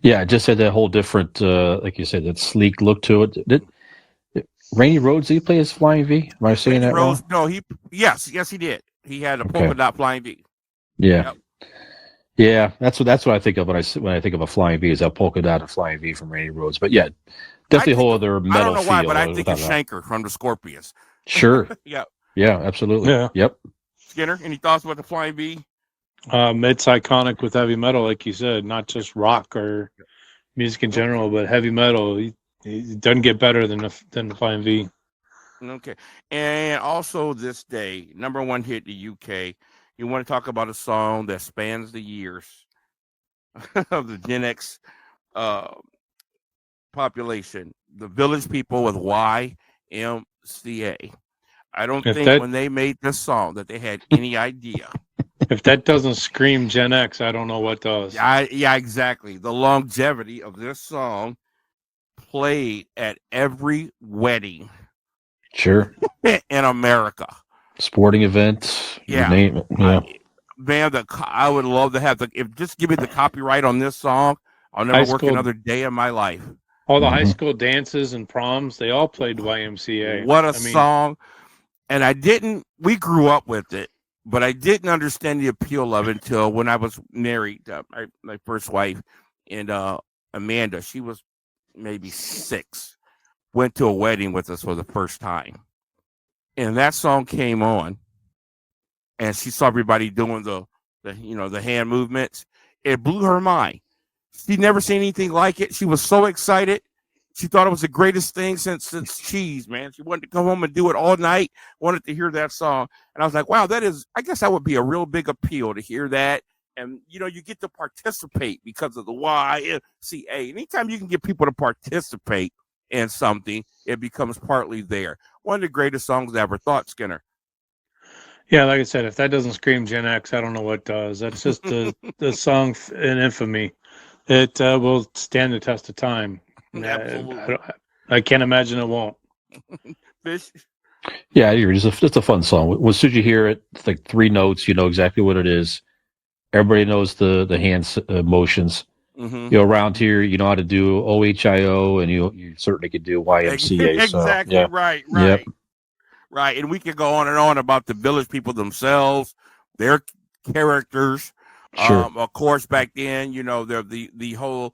[SPEAKER 2] Yeah, it just had that whole different, like you said, that sleek look to it. Did Randy Rhoads, did he play his Flying V? Am I saying that wrong?
[SPEAKER 1] No, yes, he did. He had a polka dot Flying V.
[SPEAKER 2] Yeah.
[SPEAKER 1] Yep.
[SPEAKER 2] Yeah, that's what I think of when I think of a Flying V, is that polka dot Flying V from Randy Rhoads. But yeah, definitely a whole other metal feel.
[SPEAKER 1] I don't know why, but I think it's Shanker from the Scorpions.
[SPEAKER 2] Sure.
[SPEAKER 1] Yeah.
[SPEAKER 2] Yeah, absolutely.
[SPEAKER 3] Yeah.
[SPEAKER 2] Yep.
[SPEAKER 1] Skinner, any thoughts about the Flying V?
[SPEAKER 3] It's iconic with heavy metal, like you said, not just rock or music in general, but heavy metal. It doesn't get better than the Flying V.
[SPEAKER 1] Okay. And also this day, number 1 hit in the UK. You want to talk about a song that spans the years of the Gen X population, the Village People with YMCA. I don't think when they made this song that they had any idea.
[SPEAKER 3] If that doesn't scream Gen X, I don't know what does.
[SPEAKER 1] Yeah, exactly. The longevity of this song played at every wedding.
[SPEAKER 2] Sure.
[SPEAKER 1] In America.
[SPEAKER 2] Sporting events.
[SPEAKER 1] Yeah.
[SPEAKER 2] You name it. Yeah.
[SPEAKER 1] Man, I would love to have just give me the copyright on this song. I'll never work another day in my life.
[SPEAKER 3] All the high school dances and proms, they all played YMCA.
[SPEAKER 1] What a song. And we grew up with it, but I didn't understand the appeal of it until when I was married, my first wife, and Amanda, she was maybe 6, went to a wedding with us for the first time. And that song came on, and she saw everybody doing the hand movements. It blew her mind. She'd never seen anything like it. She was so excited. She thought it was the greatest thing since cheese, man. She wanted to come home and do it all night, wanted to hear that song. And I was like, wow, I guess that would be a real big appeal to hear that. And, you get to participate because of the YMCA. Anytime you can get people to participate in something, it becomes partly there. One of the greatest songs ever. Thought, Skinner?
[SPEAKER 3] Yeah, like I said, if that doesn't scream Gen X, I don't know what does. That's just the song in infamy. It will stand the test of time.
[SPEAKER 1] Absolutely.
[SPEAKER 3] I can't imagine it won't.
[SPEAKER 1] Fish?
[SPEAKER 2] Yeah, it's a fun song. As soon as you hear it, it's like 3 notes, you know exactly what it is. Everybody knows the hand motions.
[SPEAKER 1] Mm-hmm.
[SPEAKER 2] Around here, you know how to do OHIO, and you certainly could do YMCA.
[SPEAKER 1] Exactly.
[SPEAKER 2] So, yeah.
[SPEAKER 1] Right.
[SPEAKER 2] Yep.
[SPEAKER 1] Right. And we could go on and on about the Village People themselves, their characters.
[SPEAKER 2] Sure.
[SPEAKER 1] Of course, back then, the whole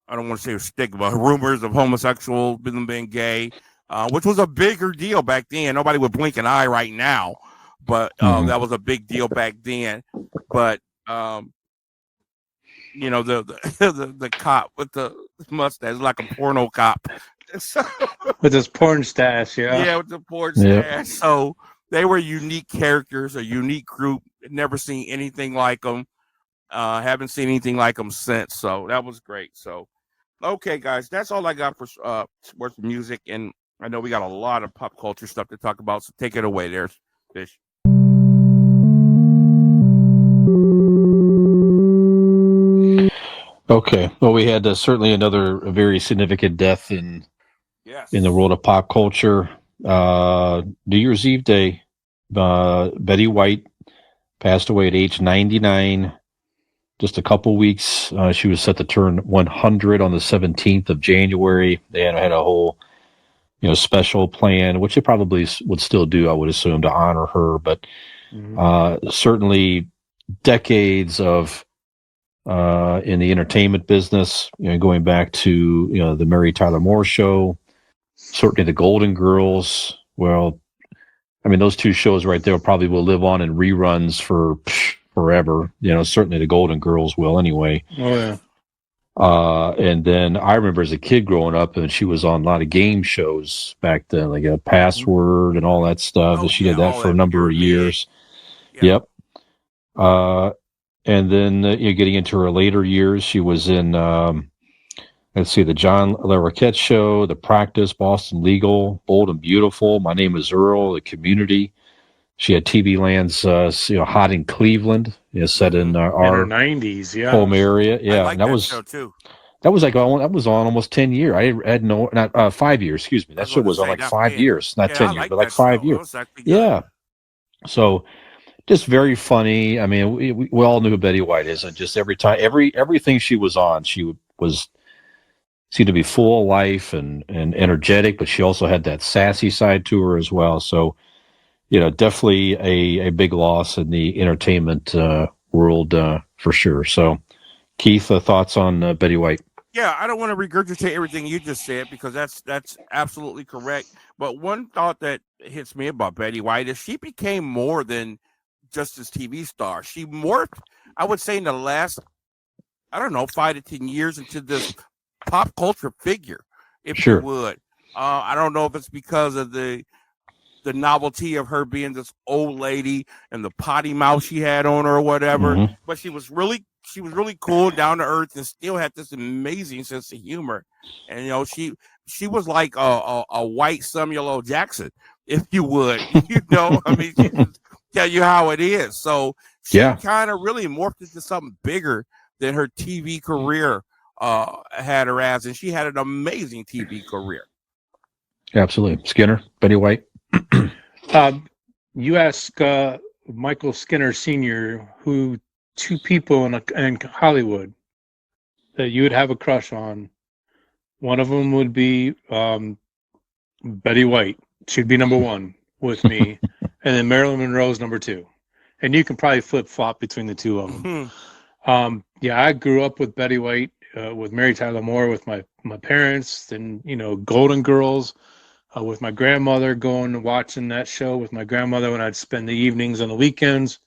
[SPEAKER 1] I don't want to say stigma, rumors of homosexualism being gay, which was a bigger deal back then. Nobody would blink an eye right now, but that was a big deal back then. But the cop with the mustache, like a porno cop,
[SPEAKER 3] with his porn stash,
[SPEAKER 1] yeah, with the porn stash. So they were unique characters, a unique group. Never seen anything like them. Haven't seen anything like them since. So that was great. So Okay, guys, that's all I got for sports and music, and I know we got a lot of pop culture stuff to talk about, so take it away there, Fish.
[SPEAKER 2] Okay. Well, we had certainly another very significant death in the world of pop culture. New Year's Eve day, Betty White passed away at age 99. Just a couple weeks. She was set to turn 100 on the 17th of January. They had a whole, special plan, which they probably would still do, I would assume, to honor her. But certainly decades of in the entertainment business, going back to the Mary Tyler Moore Show, certainly the Golden Girls. Well, I mean, those two shows right there probably will live on in reruns for forever. Certainly the Golden Girls will anyway.
[SPEAKER 3] Oh yeah.
[SPEAKER 2] And then I remember as a kid growing up, and she was on a lot of game shows back then, like a Password and all that stuff. And she did that for a number of years. Yeah. Yep. And then, getting into her later years, she was in, the John Larroquette Show, The Practice, Boston Legal, Bold and Beautiful, My Name is Earl, The Community. She had TV Land's, Hot in Cleveland, set in our
[SPEAKER 3] 90s,
[SPEAKER 2] home area. Yeah,
[SPEAKER 1] I like that show too.
[SPEAKER 2] That was that was on almost 10 years. I had not 5 years. Excuse me. That show was on like 5 years, not 10 years, but like 5 years. Yeah. So. Just very funny. I mean, we all knew who Betty White is, and just every time, everything she was on, she seemed to be full of life and energetic, but she also had that sassy side to her as well. So, definitely a big loss in the entertainment world for sure. So, Keith, thoughts on Betty White?
[SPEAKER 1] Yeah, I don't want to regurgitate everything you just said because that's absolutely correct. But one thought that hits me about Betty White is she became more than just as TV star. She morphed, I would say, in the last, 5 to 10 years into this pop culture figure, if you would. I don't know if it's because of the novelty of her being this old lady and the potty mouth she had on her or whatever, but she was really cool, down to earth, and still had this amazing sense of humor. And she was like a white Samuel L. Jackson, if you would. I mean, she just tell you how it is. So she kind of really morphed into something bigger than her TV career had her as, and she had an amazing TV career. Absolutely.
[SPEAKER 2] Skinner, Betty White.
[SPEAKER 3] You ask Michael Skinner Sr. who two people in Hollywood that you would have a crush on. One of them would be Betty White. She'd be number one with me. And then Marilyn Monroe's number two. And you can probably flip-flop between the two of them. I grew up with Betty White, with Mary Tyler Moore, with my parents, then, Golden Girls, with my grandmother, going and watching that show with my grandmother when I'd spend the evenings on the weekends,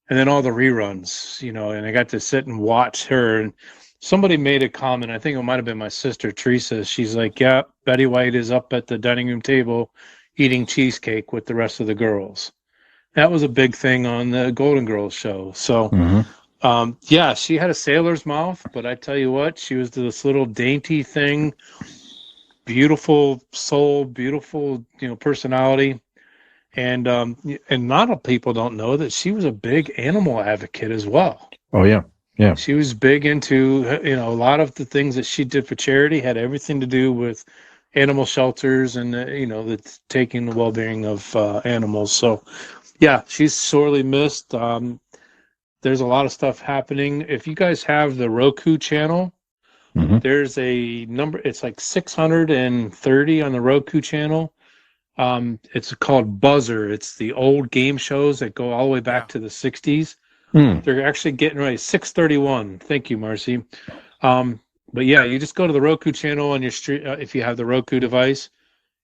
[SPEAKER 3] and then all the reruns, and I got to sit and watch her. And somebody made a comment, I think it might have been my sister, Teresa. She's like, yeah, Betty White is up at the dining room table eating cheesecake with the rest of the girls. That was a big thing on the Golden Girls show. So, she had a sailor's mouth, but I tell you what, she was this little dainty thing, beautiful soul, beautiful, personality. And a lot of people don't know that she was a big animal advocate as well.
[SPEAKER 2] Oh, yeah. Yeah.
[SPEAKER 3] She was big into, a lot of the things that she did for charity had everything to do with animal shelters and, the taking the well-being of animals. So, she's sorely missed. There's a lot of stuff happening. If you guys have the Roku channel, there's a number, it's like 630 on the Roku channel. It's called Buzzer. It's the old game shows that go all the way back to the 60s. They're actually getting ready. 631. Thank you, Marcy. But you just go to the Roku channel on your street if you have the Roku device,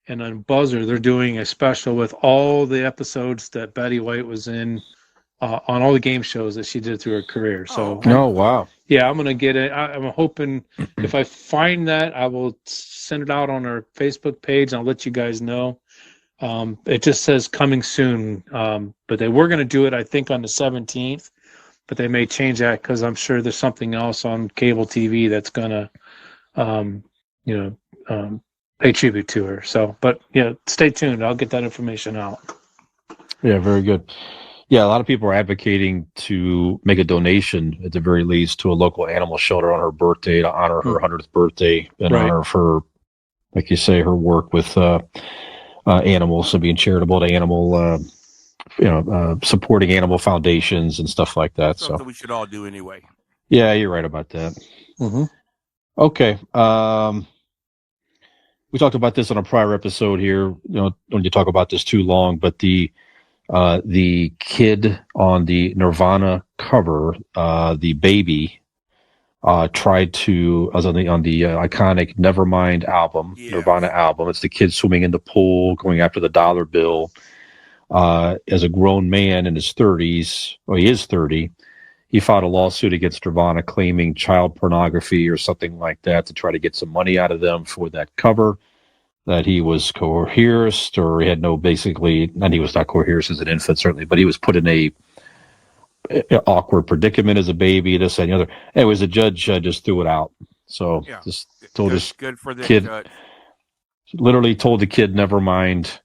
[SPEAKER 3] and on Buzzer they're doing a special with all the episodes that Betty White was in on all the game shows that she did through her career. So,
[SPEAKER 2] wow.
[SPEAKER 3] Yeah, I'm gonna get it. I'm hoping if I find that, I will send it out on our Facebook page and I'll let you guys know. It just says coming soon, but they were gonna do it, I think, on the 17th. But they may change that because I'm sure there's something else on cable TV that's gonna pay tribute to her. So, but stay tuned. I'll get that information out.
[SPEAKER 2] Yeah, very good. Yeah, a lot of people are advocating to make a donation at the very least to a local animal shelter on her birthday to honor her 100th birthday and honor of her, like you say, her work with animals and being charitable to animal, supporting animal foundations and stuff like that. So
[SPEAKER 1] we should all do anyway.
[SPEAKER 2] Yeah, you're right about that.
[SPEAKER 3] Mm-hmm.
[SPEAKER 2] Okay. We talked about this on a prior episode here. Don't you talk about this too long, but the kid on the Nirvana cover, the baby, tried to. I was on the iconic Nevermind album, Nirvana album. It's the kid swimming in the pool, going after the dollar bill. As a grown man in his 30s, well, he is 30. He filed a lawsuit against Nirvana claiming child pornography or something like that to try to get some money out of them for that cover. That he was coerced, or he had and he was not coerced as an infant, certainly, but he was put in a awkward predicament as a baby, this and the other. Anyways, the judge just threw it out. So just told this good for the kid, judge. Literally told the kid, never mind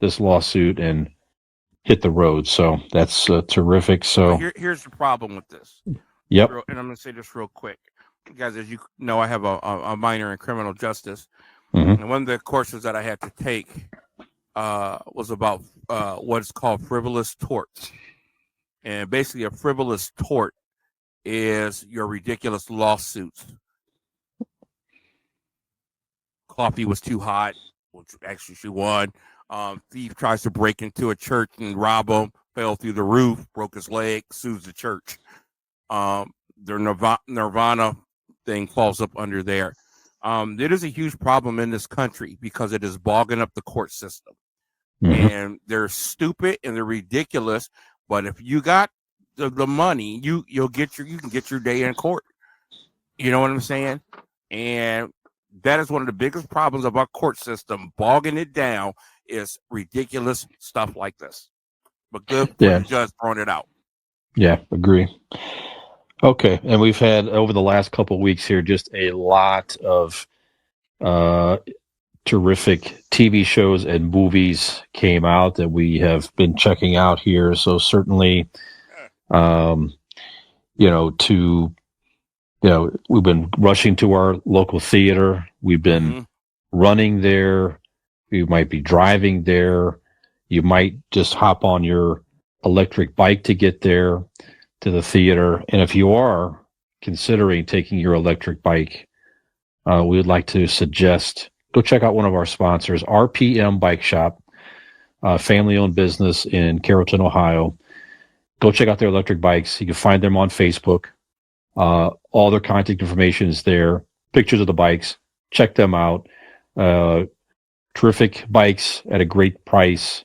[SPEAKER 2] this lawsuit, and hit the road. So that's terrific. So
[SPEAKER 1] here's the problem with this.
[SPEAKER 2] Yep.
[SPEAKER 1] And I'm going to say this real quick. Guys, as you know, I have a minor in criminal justice.
[SPEAKER 2] Mm-hmm.
[SPEAKER 1] And one of the courses that I had to take was about what's called frivolous torts. And basically, a frivolous tort is your ridiculous lawsuits. Coffee was too hot, which actually she won. Thief tries to break into a church and rob him, fell through the roof, broke his leg, sues the church. Their Nirvana thing falls up under there. It is a huge problem in this country because it is bogging up the court system. Mm-hmm. And they're stupid and they're ridiculous. But if you got the money, you can get your day in court. You know what I'm saying? And that is one of the biggest problems of our court system, bogging it down, is ridiculous stuff like this. But good for the judge throwing it out.
[SPEAKER 2] Yeah, agree. Okay, and we've had over the last couple of weeks here just a lot of terrific TV shows and movies came out that we have been checking out here. So certainly, we've been rushing to our local theater. We've been running there. We might be driving there. You might just hop on your electric bike to get there to the theater. And if you are considering taking your electric bike, we would like to suggest go check out one of our sponsors, RPM Bike Shop, family-owned business in Carrollton, Ohio. Go check out their electric bikes. You can find them on Facebook. All their contact information is there. Pictures of the bikes. Check them out. Terrific bikes at a great price.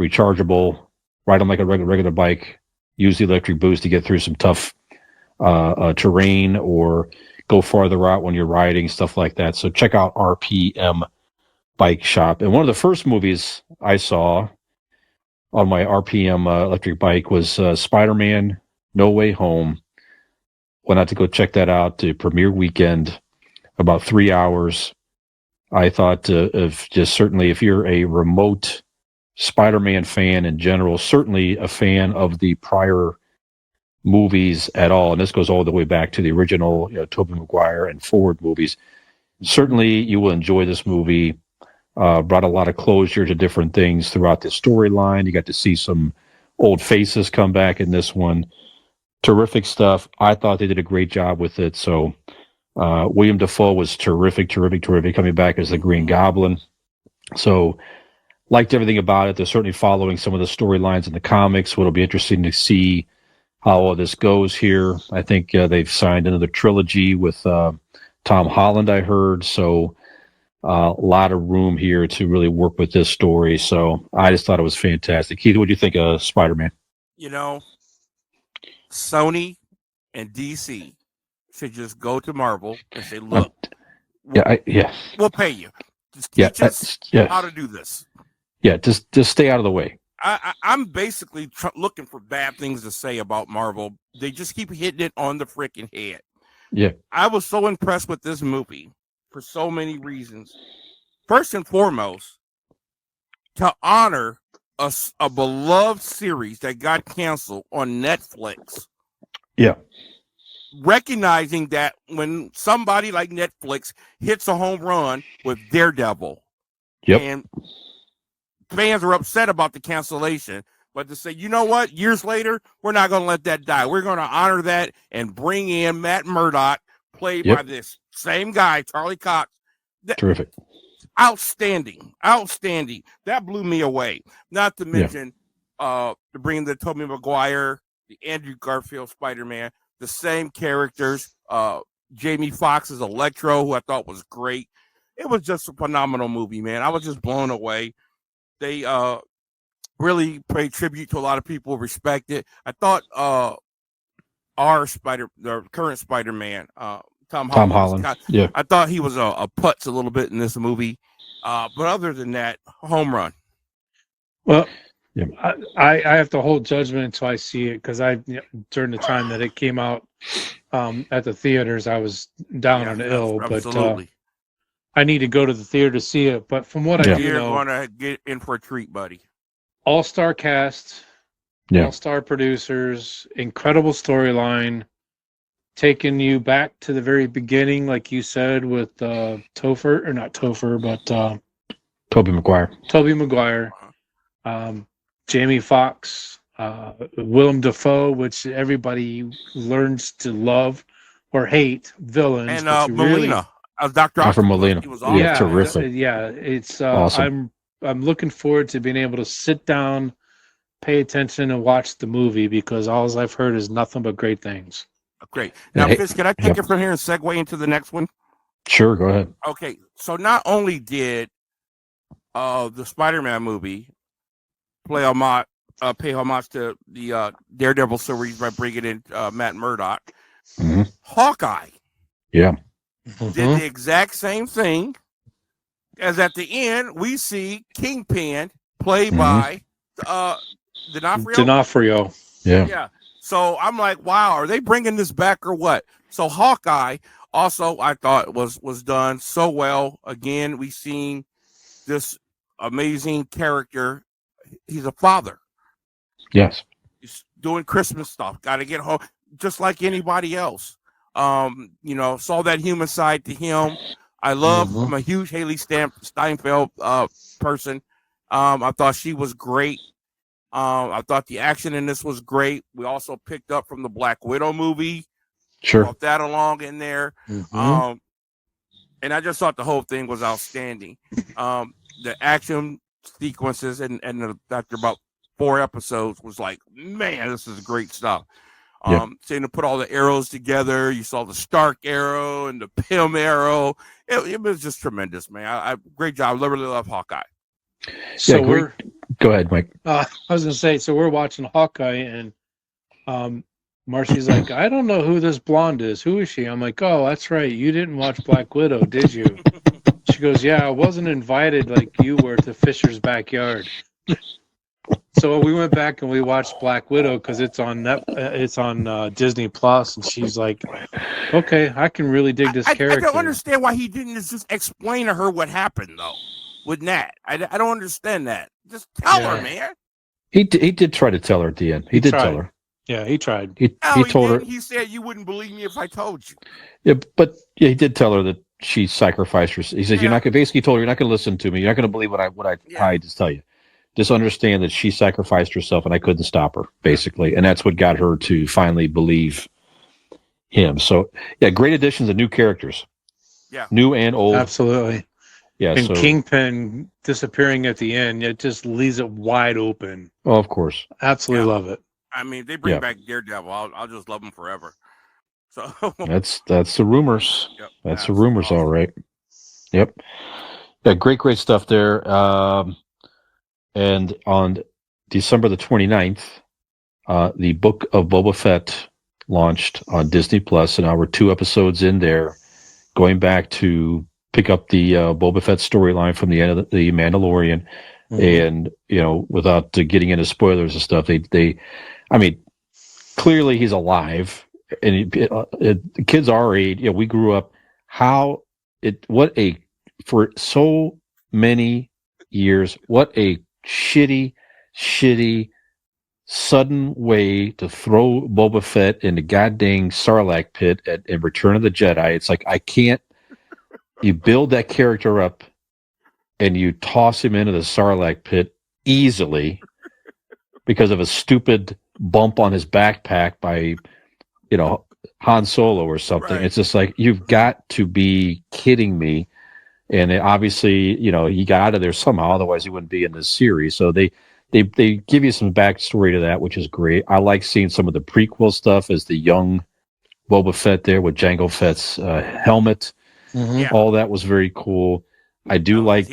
[SPEAKER 2] Rechargeable. Ride them like a regular bike. Use the electric boost to get through some tough terrain or go farther out when you're riding, stuff like that. So check out RPM Bike Shop. And one of the first movies I saw on my RPM electric bike was Spider-Man No Way Home. Went out to go check that out to premiere weekend, about 3 hours. I thought certainly if you're a remote Spider-Man fan in general, certainly a fan of the prior movies at all, and this goes all the way back to the original Tobey Maguire and Ford movies, certainly you will enjoy this movie. Brought a lot of closure to different things throughout the storyline. You got to see some old faces come back in this one. Terrific stuff. I thought they did a great job with it. So William Dafoe was terrific, coming back as the Green Goblin. So liked everything about it. They're certainly following some of the storylines in the comics. What'll be interesting to see how all this goes here. I think they've signed another trilogy with Tom Holland, I heard. So a lot of room here to really work with this story. So I just thought it was fantastic. Keith, what do you think of Spider-Man?
[SPEAKER 1] Sony and DC should just go to Marvel and say, look,
[SPEAKER 2] we'll
[SPEAKER 1] pay you. Just teach us how to do this.
[SPEAKER 2] Yeah, just stay out of the way.
[SPEAKER 1] I'm basically looking for bad things to say about Marvel. They just keep hitting it on the freaking head.
[SPEAKER 2] Yeah.
[SPEAKER 1] I was so impressed with this movie for so many reasons. First and foremost, to honor a beloved series that got canceled on Netflix.
[SPEAKER 2] Yeah.
[SPEAKER 1] Recognizing that when somebody like Netflix hits a home run with Daredevil, and fans are upset about the cancellation, but to say, you know what, years later, we're not going to let that die. We're going to honor that and bring in Matt Murdock, played by this same guy, Charlie Cox.
[SPEAKER 2] Terrific.
[SPEAKER 1] Outstanding. That blew me away. Not to mention to bring the Tobey Maguire, the Andrew Garfield Spider-Man, the same characters. Jamie Foxx's Electro, who I thought was great. It was just a phenomenal movie, man. I was just blown away. They really paid tribute to a lot of people, respect it. I thought the current Spider-Man, Tom Holland. I thought he was a putz a little bit in this movie. But other than that, home run.
[SPEAKER 3] Well, I have to hold judgment until I see it, because during the time that it came out at the theaters, I was down and ill.
[SPEAKER 1] Absolutely.
[SPEAKER 3] But I need to go to the theater to see it. But from what I do know,
[SPEAKER 1] you're going to get in for a treat, buddy.
[SPEAKER 3] All-star cast, all-star producers, incredible storyline, taking you back to the very beginning, like you said, with Topher, but
[SPEAKER 2] Tobey
[SPEAKER 3] Maguire, Jamie Foxx, Willem Dafoe, which everybody learns to love or hate villains.
[SPEAKER 1] And Molina, Dr.
[SPEAKER 2] Alfred Molina.
[SPEAKER 1] He was awesome.
[SPEAKER 2] Yeah, terrific.
[SPEAKER 3] It's
[SPEAKER 2] awesome.
[SPEAKER 3] I'm looking forward to being able to sit down, pay attention, and watch the movie, because all I've heard is nothing but great things.
[SPEAKER 1] Great. Now, Fitz, can I take it from here and segue into the next one?
[SPEAKER 2] Sure, go ahead.
[SPEAKER 1] Okay, so not only did the Spider-Man movie pay homage to the Daredevil series by bringing in Matt Murdock, Hawkeye did the exact same thing, as at the end we see Kingpin played by
[SPEAKER 3] D'Onofrio.
[SPEAKER 1] Yeah. So I'm like, wow, are they bringing this back or what? So Hawkeye also, I thought was done so well. Again, we've seen this amazing character. He's a father.
[SPEAKER 2] Yes.
[SPEAKER 1] He's doing Christmas stuff. Got to get home just like anybody else. Saw that human side to him. I'm a huge Haley Steinfeld person. I thought she was great. I thought the action in this was great. We also picked up from the Black Widow movie.
[SPEAKER 2] Sure.
[SPEAKER 1] Brought that along in there. And I just thought the whole thing was outstanding. The action sequences and after about 4 episodes was like, man, this is great stuff. Seeing to put all the arrows together. You saw the Stark arrow and the Pym arrow. It was just tremendous, man. Great job. I really love Hawkeye.
[SPEAKER 3] So
[SPEAKER 2] go ahead, Mike.
[SPEAKER 3] I was going to say, so we're watching Hawkeye, and Marcy's like, I don't know who this blonde is. Who is she? I'm like, oh, that's right. You didn't watch Black Widow, did you? She goes, yeah, I wasn't invited like you were to Fisher's backyard. So we went back and we watched Black Widow because it's on Disney Plus, and she's like, okay, I can really dig this character.
[SPEAKER 1] I don't understand why he didn't just explain to her what happened, though, with Nat. I don't understand that. Just tell her, man.
[SPEAKER 2] He did try to tell her at the end. He did tell her.
[SPEAKER 3] Yeah, he tried.
[SPEAKER 2] He told her.
[SPEAKER 1] He said you wouldn't believe me if I told you.
[SPEAKER 2] Yeah, but he did tell her that she sacrificed herself. He said you're not going. Basically, told her you're not going to listen to me. You're not going to believe what I tried to tell you. Just understand that she sacrificed herself, and I couldn't stop her. Basically, and that's what got her to finally believe him. So, yeah, great additions of new characters.
[SPEAKER 1] Yeah,
[SPEAKER 2] new and old.
[SPEAKER 3] Absolutely.
[SPEAKER 2] Yeah,
[SPEAKER 3] and Kingpin disappearing at the end, it just leaves it wide open.
[SPEAKER 2] Oh, of course.
[SPEAKER 3] Absolutely love it.
[SPEAKER 1] I mean, they bring back Daredevil. I'll just love him forever. So
[SPEAKER 2] that's the rumors.
[SPEAKER 1] Yep,
[SPEAKER 2] that's the rumors, awesome. All right. Yep. Yeah, great stuff there. And on December the 29th, the Book of Boba Fett launched on Disney Plus, and now we're 2 episodes in there, going back to pick up the Boba Fett storyline from the end of the Mandalorian. And without getting into spoilers and stuff, they I mean, clearly he's alive. the kids our age, we grew up. For so many years, what a shitty, sudden way to throw Boba Fett in the goddamn Sarlacc pit in Return of the Jedi. It's like, I can't. You build that character up, and you toss him into the Sarlacc pit easily because of a stupid bump on his backpack by, Han Solo or something. Right. It's just like, you've got to be kidding me. And obviously, he got out of there somehow, otherwise he wouldn't be in this series. So they give you some backstory to that, which is great. I like seeing some of the prequel stuff as the young Boba Fett there with Jango Fett's helmet. Mm-hmm. All that was very cool. I do like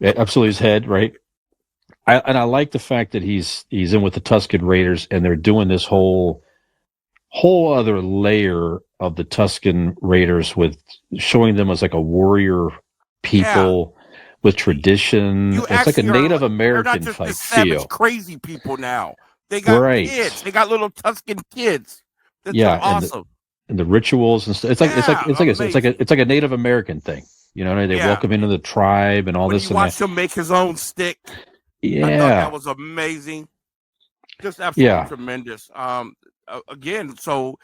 [SPEAKER 2] absolutely his head, right? I like the fact that he's in with the Tusken Raiders, and they're doing this whole other layer of the Tusken Raiders with showing them as like a warrior people with tradition. It's like a Native American type feel.
[SPEAKER 1] Crazy people now. They got kids. They got little Tusken kids. That's awesome.
[SPEAKER 2] And the rituals and stuff. It's like a Native American thing. They welcome into the tribe and all this.
[SPEAKER 1] You watch him make his own stick. Yeah, I thought that was amazing. Just absolutely tremendous. Again, so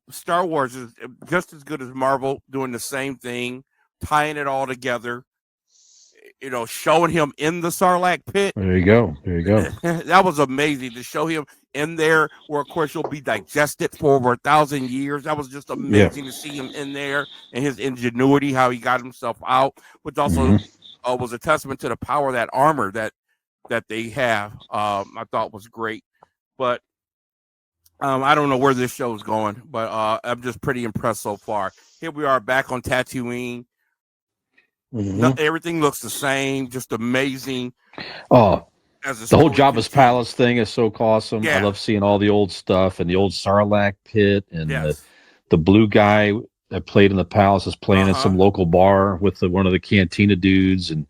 [SPEAKER 1] Star Wars is just as good as Marvel, doing the same thing, tying it all together. Showing him in the Sarlacc pit.
[SPEAKER 2] There you go.
[SPEAKER 1] That was amazing to show him in there, where of course you'll be digested for over 1,000 years. That was just amazing to see him in there and his ingenuity, how he got himself out, which also was a testament to the power of that armor that they have. I thought was great, but I don't know where this show is going, but I'm just pretty impressed so far. Here we are back on Tatooine. Everything looks the same, just amazing.
[SPEAKER 2] Oh, the whole Jabba's Palace thing is so awesome. Yeah. I love seeing all the old stuff and the old Sarlacc pit, and the blue guy that played in the palace is playing in some local bar with one of the Cantina dudes, and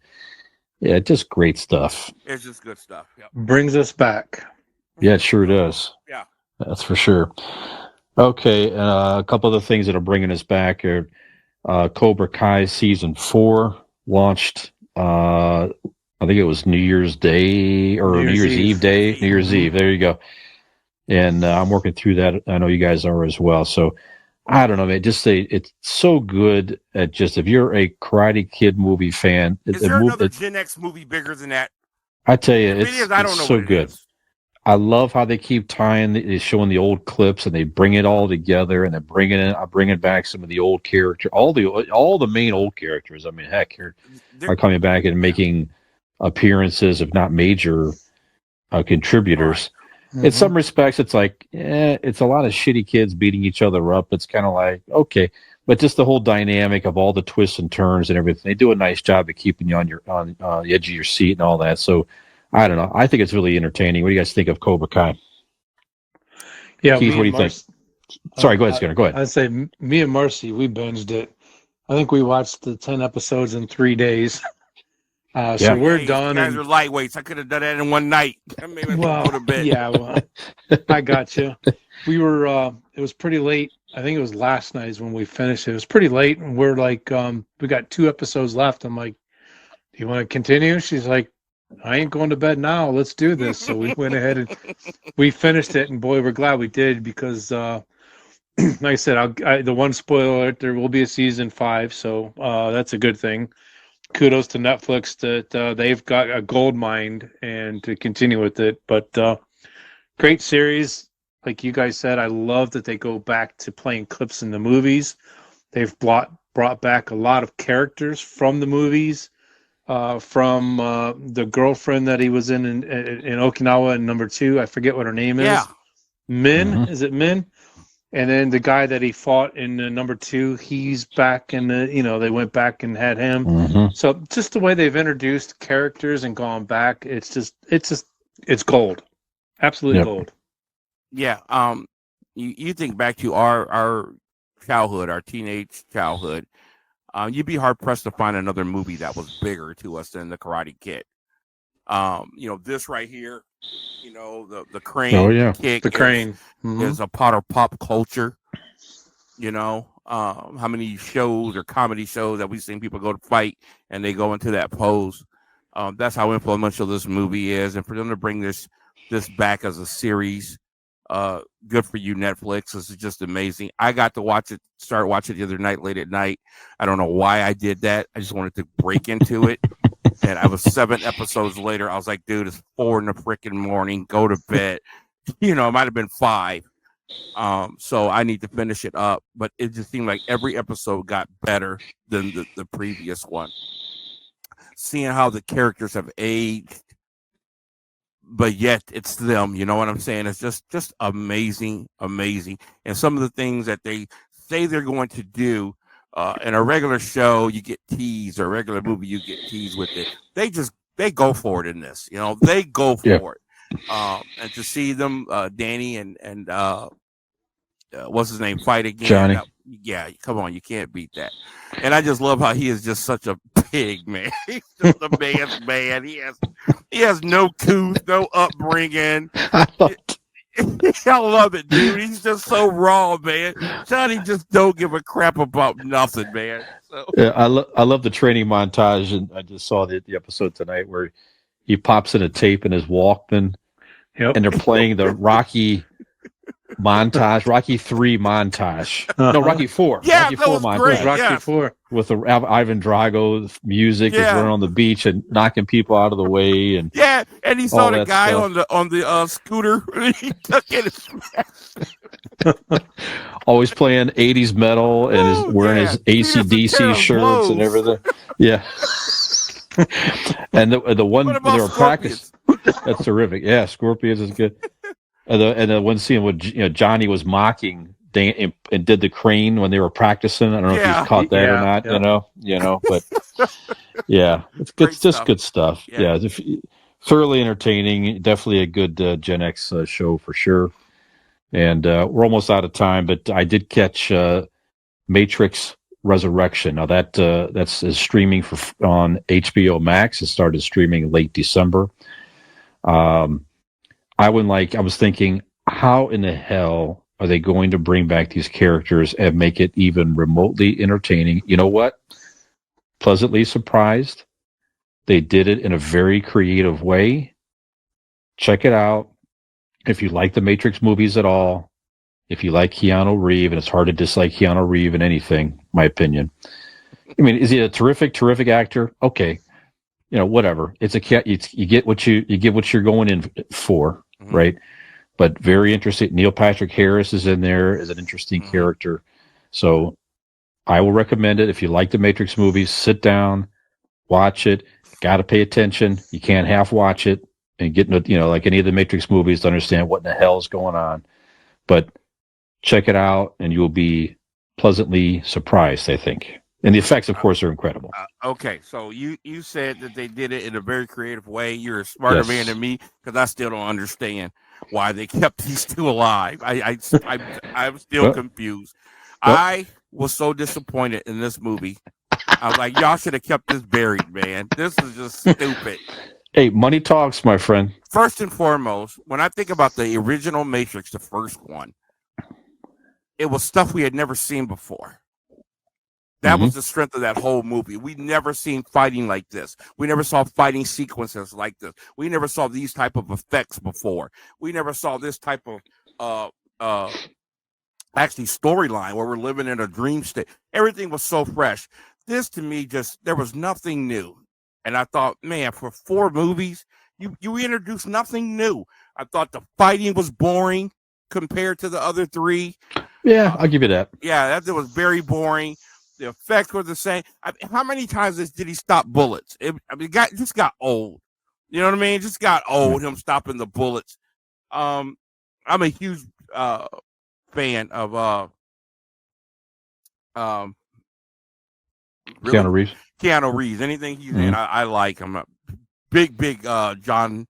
[SPEAKER 2] just great stuff.
[SPEAKER 1] It's just good stuff. Yep.
[SPEAKER 3] Brings us back.
[SPEAKER 2] Yeah, it sure does.
[SPEAKER 1] Yeah,
[SPEAKER 2] that's for sure. Okay, a couple other things that are bringing us back are. Cobra Kai season 4 launched. I think it was New Year's Day or New Year's Eve day. New Year's Eve. There you go. And I'm working through that. I know you guys are as well. So I don't know, man. It's so good at just, if you're a Karate Kid movie fan.
[SPEAKER 1] Is there another Gen X movie bigger than that?
[SPEAKER 2] I tell you, it's so good. I love how they keep showing the old clips, and they bring it all together, and they're bringing back some of the old characters, all the main old characters. I mean, heck, are coming back and making appearances, if not major contributors. Right. In some respects, it's like, it's a lot of shitty kids beating each other up. It's kind of like, okay, but just the whole dynamic of all the twists and turns and everything, they do a nice job of keeping you on the edge of your seat and all that. So. I don't know. I think it's really entertaining. What do you guys think of Cobra Kai?
[SPEAKER 3] Yeah,
[SPEAKER 2] Keith, what do you think? Sorry, go ahead, Skinner. Go ahead.
[SPEAKER 3] I'd say me and Marcy, we binged it. I think we watched the 10 episodes in 3 days. So we're done.
[SPEAKER 1] You guys are lightweights. I could have done that in one night. Maybe go to bed.
[SPEAKER 3] Yeah, well, I got you. We were. It was pretty late. I think it was last night is when we finished it. It was pretty late, and we're like, we got 2 episodes left. I'm like, do you want to continue? She's like, I ain't going to bed now. Let's do this. So we went ahead and we finished it, and boy, we're glad we did, because, like I said, the one spoiler alert, there will be a season 5, so that's a good thing. Kudos to Netflix that they've got a gold mine and to continue with it. But great series, like you guys said. I love that they go back to playing clips in the movies. They've brought back a lot of characters from the movies. From the girlfriend that he was in Okinawa in number 2. I forget what her name is.
[SPEAKER 1] Yeah.
[SPEAKER 3] Min? Is it Min? And then the guy that he fought in number 2, he's back in they went back and had him. So just the way they've introduced characters and gone back, it's gold. Absolute gold.
[SPEAKER 1] Yeah. You think back to our childhood, our teenage childhood. You'd be hard pressed to find another movie that was bigger to us than the Karate Kid. This right here, the crane kick.
[SPEAKER 3] The crane
[SPEAKER 1] is a part of pop culture. How many shows or comedy shows that we've seen people go to fight and they go into that pose. That's how influential this movie is, and for them to bring this back as a series, good for you, Netflix. This is just amazing. I got to start watching it the other night, late at night. I don't know why I did that. I just wanted to break into it. And I was 7 episodes later. I was like, dude, it's 4 in the freaking morning. Go to bed. It might have been 5. So I need to finish it up. But it just seemed like every episode got better than the previous one. Seeing how the characters have aged, but yet it's them. You know what I'm saying? It's just amazing. And some of the things that they say they're going to do. In a regular show, you get teased, or a regular movie, you get teased with it. They go for it in this. They go for it. And to see them, Danny and what's his name, fight again.
[SPEAKER 2] Johnny.
[SPEAKER 1] Yeah, come on, you can't beat that. And I just love how he is just such a pig, man. He's just a man's man. He has no couth, no upbringing. I love it, dude. He's just so raw, man. Johnny just don't give a crap about nothing, man. So.
[SPEAKER 2] Yeah, I love the training montage, and I just saw the episode tonight where he pops in a tape in his Walkman, and they're playing the Rocky montage, Rocky 3 montage. No, Rocky 4.
[SPEAKER 1] Yeah,
[SPEAKER 2] Rocky 4 montage.
[SPEAKER 3] Great, Rocky 4.
[SPEAKER 2] With the Ivan Drago music, is running on the beach and knocking people out of the way, and
[SPEAKER 1] and he saw the guy stuff on the scooter. He took it.
[SPEAKER 2] Always playing 80s metal and is wearing his AC/DC shirts and everything. Yeah. And the one when they were practicing, that's terrific. Yeah, Scorpions is good. And the one scene where Johnny was mocking Dan and did the crane when they were practicing. I don't know if you caught that or not. Yeah. But yeah, it's good. It's just good stuff. Yeah, thoroughly entertaining. Definitely a good Gen X show for sure. And we're almost out of time, but I did catch Matrix Resurrection. Now that's streaming on HBO Max. It started streaming late December. I was thinking, how in the hell are they going to bring back these characters and make it even remotely entertaining? You know what? Pleasantly surprised. They did it in a very creative way. Check it out. If you like the Matrix movies at all, if you like Keanu Reeves, and it's hard to dislike Keanu Reeves in anything, my opinion. I mean, is he a terrific actor? Okay. Whatever. It's you get what you're going in for, right? But very interesting. Neil Patrick Harris is in there as an interesting character. So I will recommend it. If you like the Matrix movies, sit down, watch it. Got to pay attention. You can't half watch it and get like any of the Matrix movies to understand what in the hell is going on. But check it out, and you'll be pleasantly surprised, I think. And the effects, of course, are incredible.
[SPEAKER 1] Okay, so you said that they did it in a very creative way. You're a smarter man than me, because I still don't understand why they kept these two alive. I'm still confused. I was so disappointed in this movie. I was like, y'all should have kept this buried, man. This is just stupid.
[SPEAKER 2] Hey, money talks, my friend.
[SPEAKER 1] First and foremost, when I think about the original Matrix, the first one, it was stuff we had never seen before. That was the strength of that whole movie. We never seen fighting like this. We never saw fighting sequences like this. We never saw these type of effects before. We never saw this type of actually storyline where we're living in a dream state. Everything was so fresh. This to me there was nothing new. And I thought, man, for 4 movies, you introduced nothing new. I thought the fighting was boring compared to the other 3.
[SPEAKER 2] Yeah, I'll give you that.
[SPEAKER 1] Yeah, that was very boring. The effects were the same. How many times did he stop bullets? It just got old. You know what I mean? It just got old, him stopping the bullets. I'm a huge fan of
[SPEAKER 2] Keanu Reeves.
[SPEAKER 1] Keanu Reeves. Anything he's in, I like him. Big John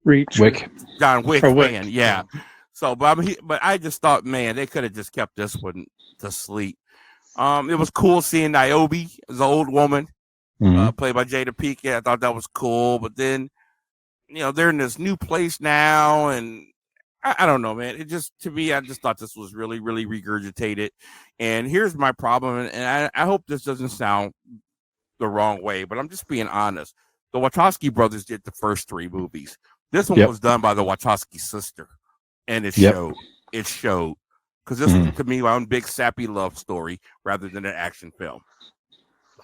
[SPEAKER 3] Wick
[SPEAKER 1] fan. Yeah. So, but I just thought, man, they could have just kept this one to sleep. It was cool seeing Niobe as an old woman. played by Jada Pinkett. I thought that was cool, but then they're in this new place now, and I don't know, man. It just, to me, I just thought this was really, really regurgitated. And here's my problem, and I hope this doesn't sound the wrong way, but I'm just being honest. The Wachowski brothers did the first 3 movies. This one was done by the Wachowski sister, and it showed. It showed, because this was, to me, my own big sappy love story rather than an action film.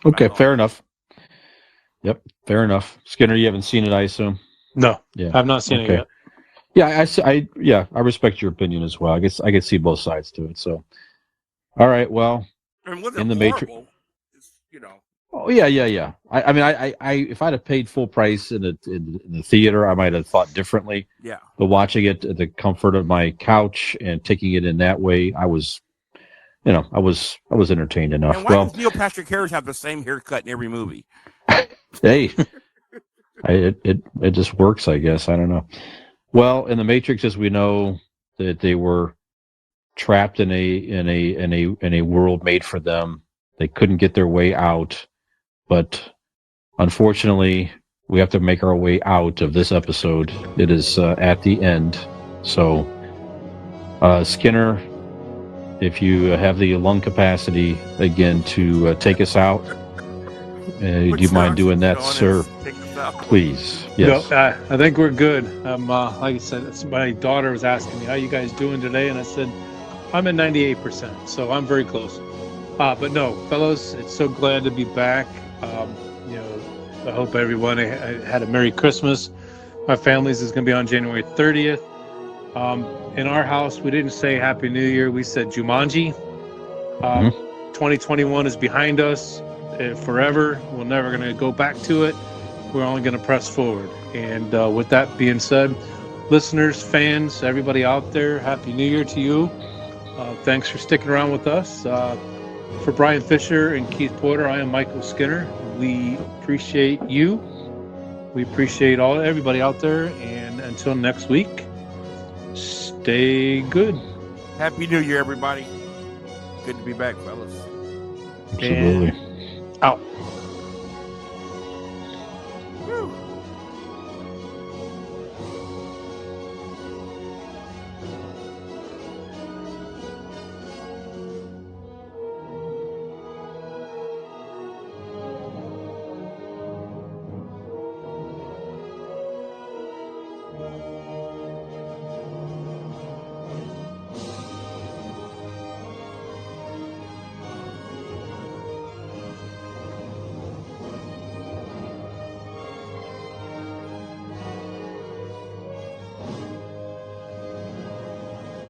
[SPEAKER 2] Okay, fair enough. Yep, fair enough. Skinner, you haven't seen it, I assume?
[SPEAKER 3] No, I've not seen it yet.
[SPEAKER 2] Yeah, I respect your opinion as well. I guess I could see both sides to it. So, all right, well, in the Matrix, Oh yeah. I mean, I if I'd have paid full price in the theater, I might have thought differently.
[SPEAKER 1] Yeah.
[SPEAKER 2] But watching it at the comfort of my couch and taking it in that way, I was entertained enough.
[SPEAKER 1] And why does Neil Patrick Harris have the same haircut in every movie?
[SPEAKER 2] Hey, it just works, I guess. I don't know. Well, in the Matrix, as we know, that they were trapped in a world made for them. They couldn't get their way out, but unfortunately, we have to make our way out of this episode. It is at the end. So, Skinner, if you have the lung capacity again to take us out, do you mind doing that, sir? Please. Yes.
[SPEAKER 3] No, I think we're good. Like I said, my daughter was asking me, how you guys doing today? And I said, I'm at 98%, so I'm very close. But no, fellows, it's so glad to be back. I hope everyone had a Merry Christmas. My family's is going to be on January 30th. In our house, we didn't say Happy New Year. We said Jumanji. 2021 is behind us forever. We're never going to go back to it. We're only going to press forward. And with that being said, listeners, fans, everybody out there, Happy New Year to you. Thanks for sticking around with us. For Brian Fisher and Keith Porter, I am Michael Skinner. We appreciate you. We appreciate everybody out there. And until next week, stay good.
[SPEAKER 1] Happy New Year, everybody. Good to be back, fellas.
[SPEAKER 2] Absolutely.
[SPEAKER 3] And out.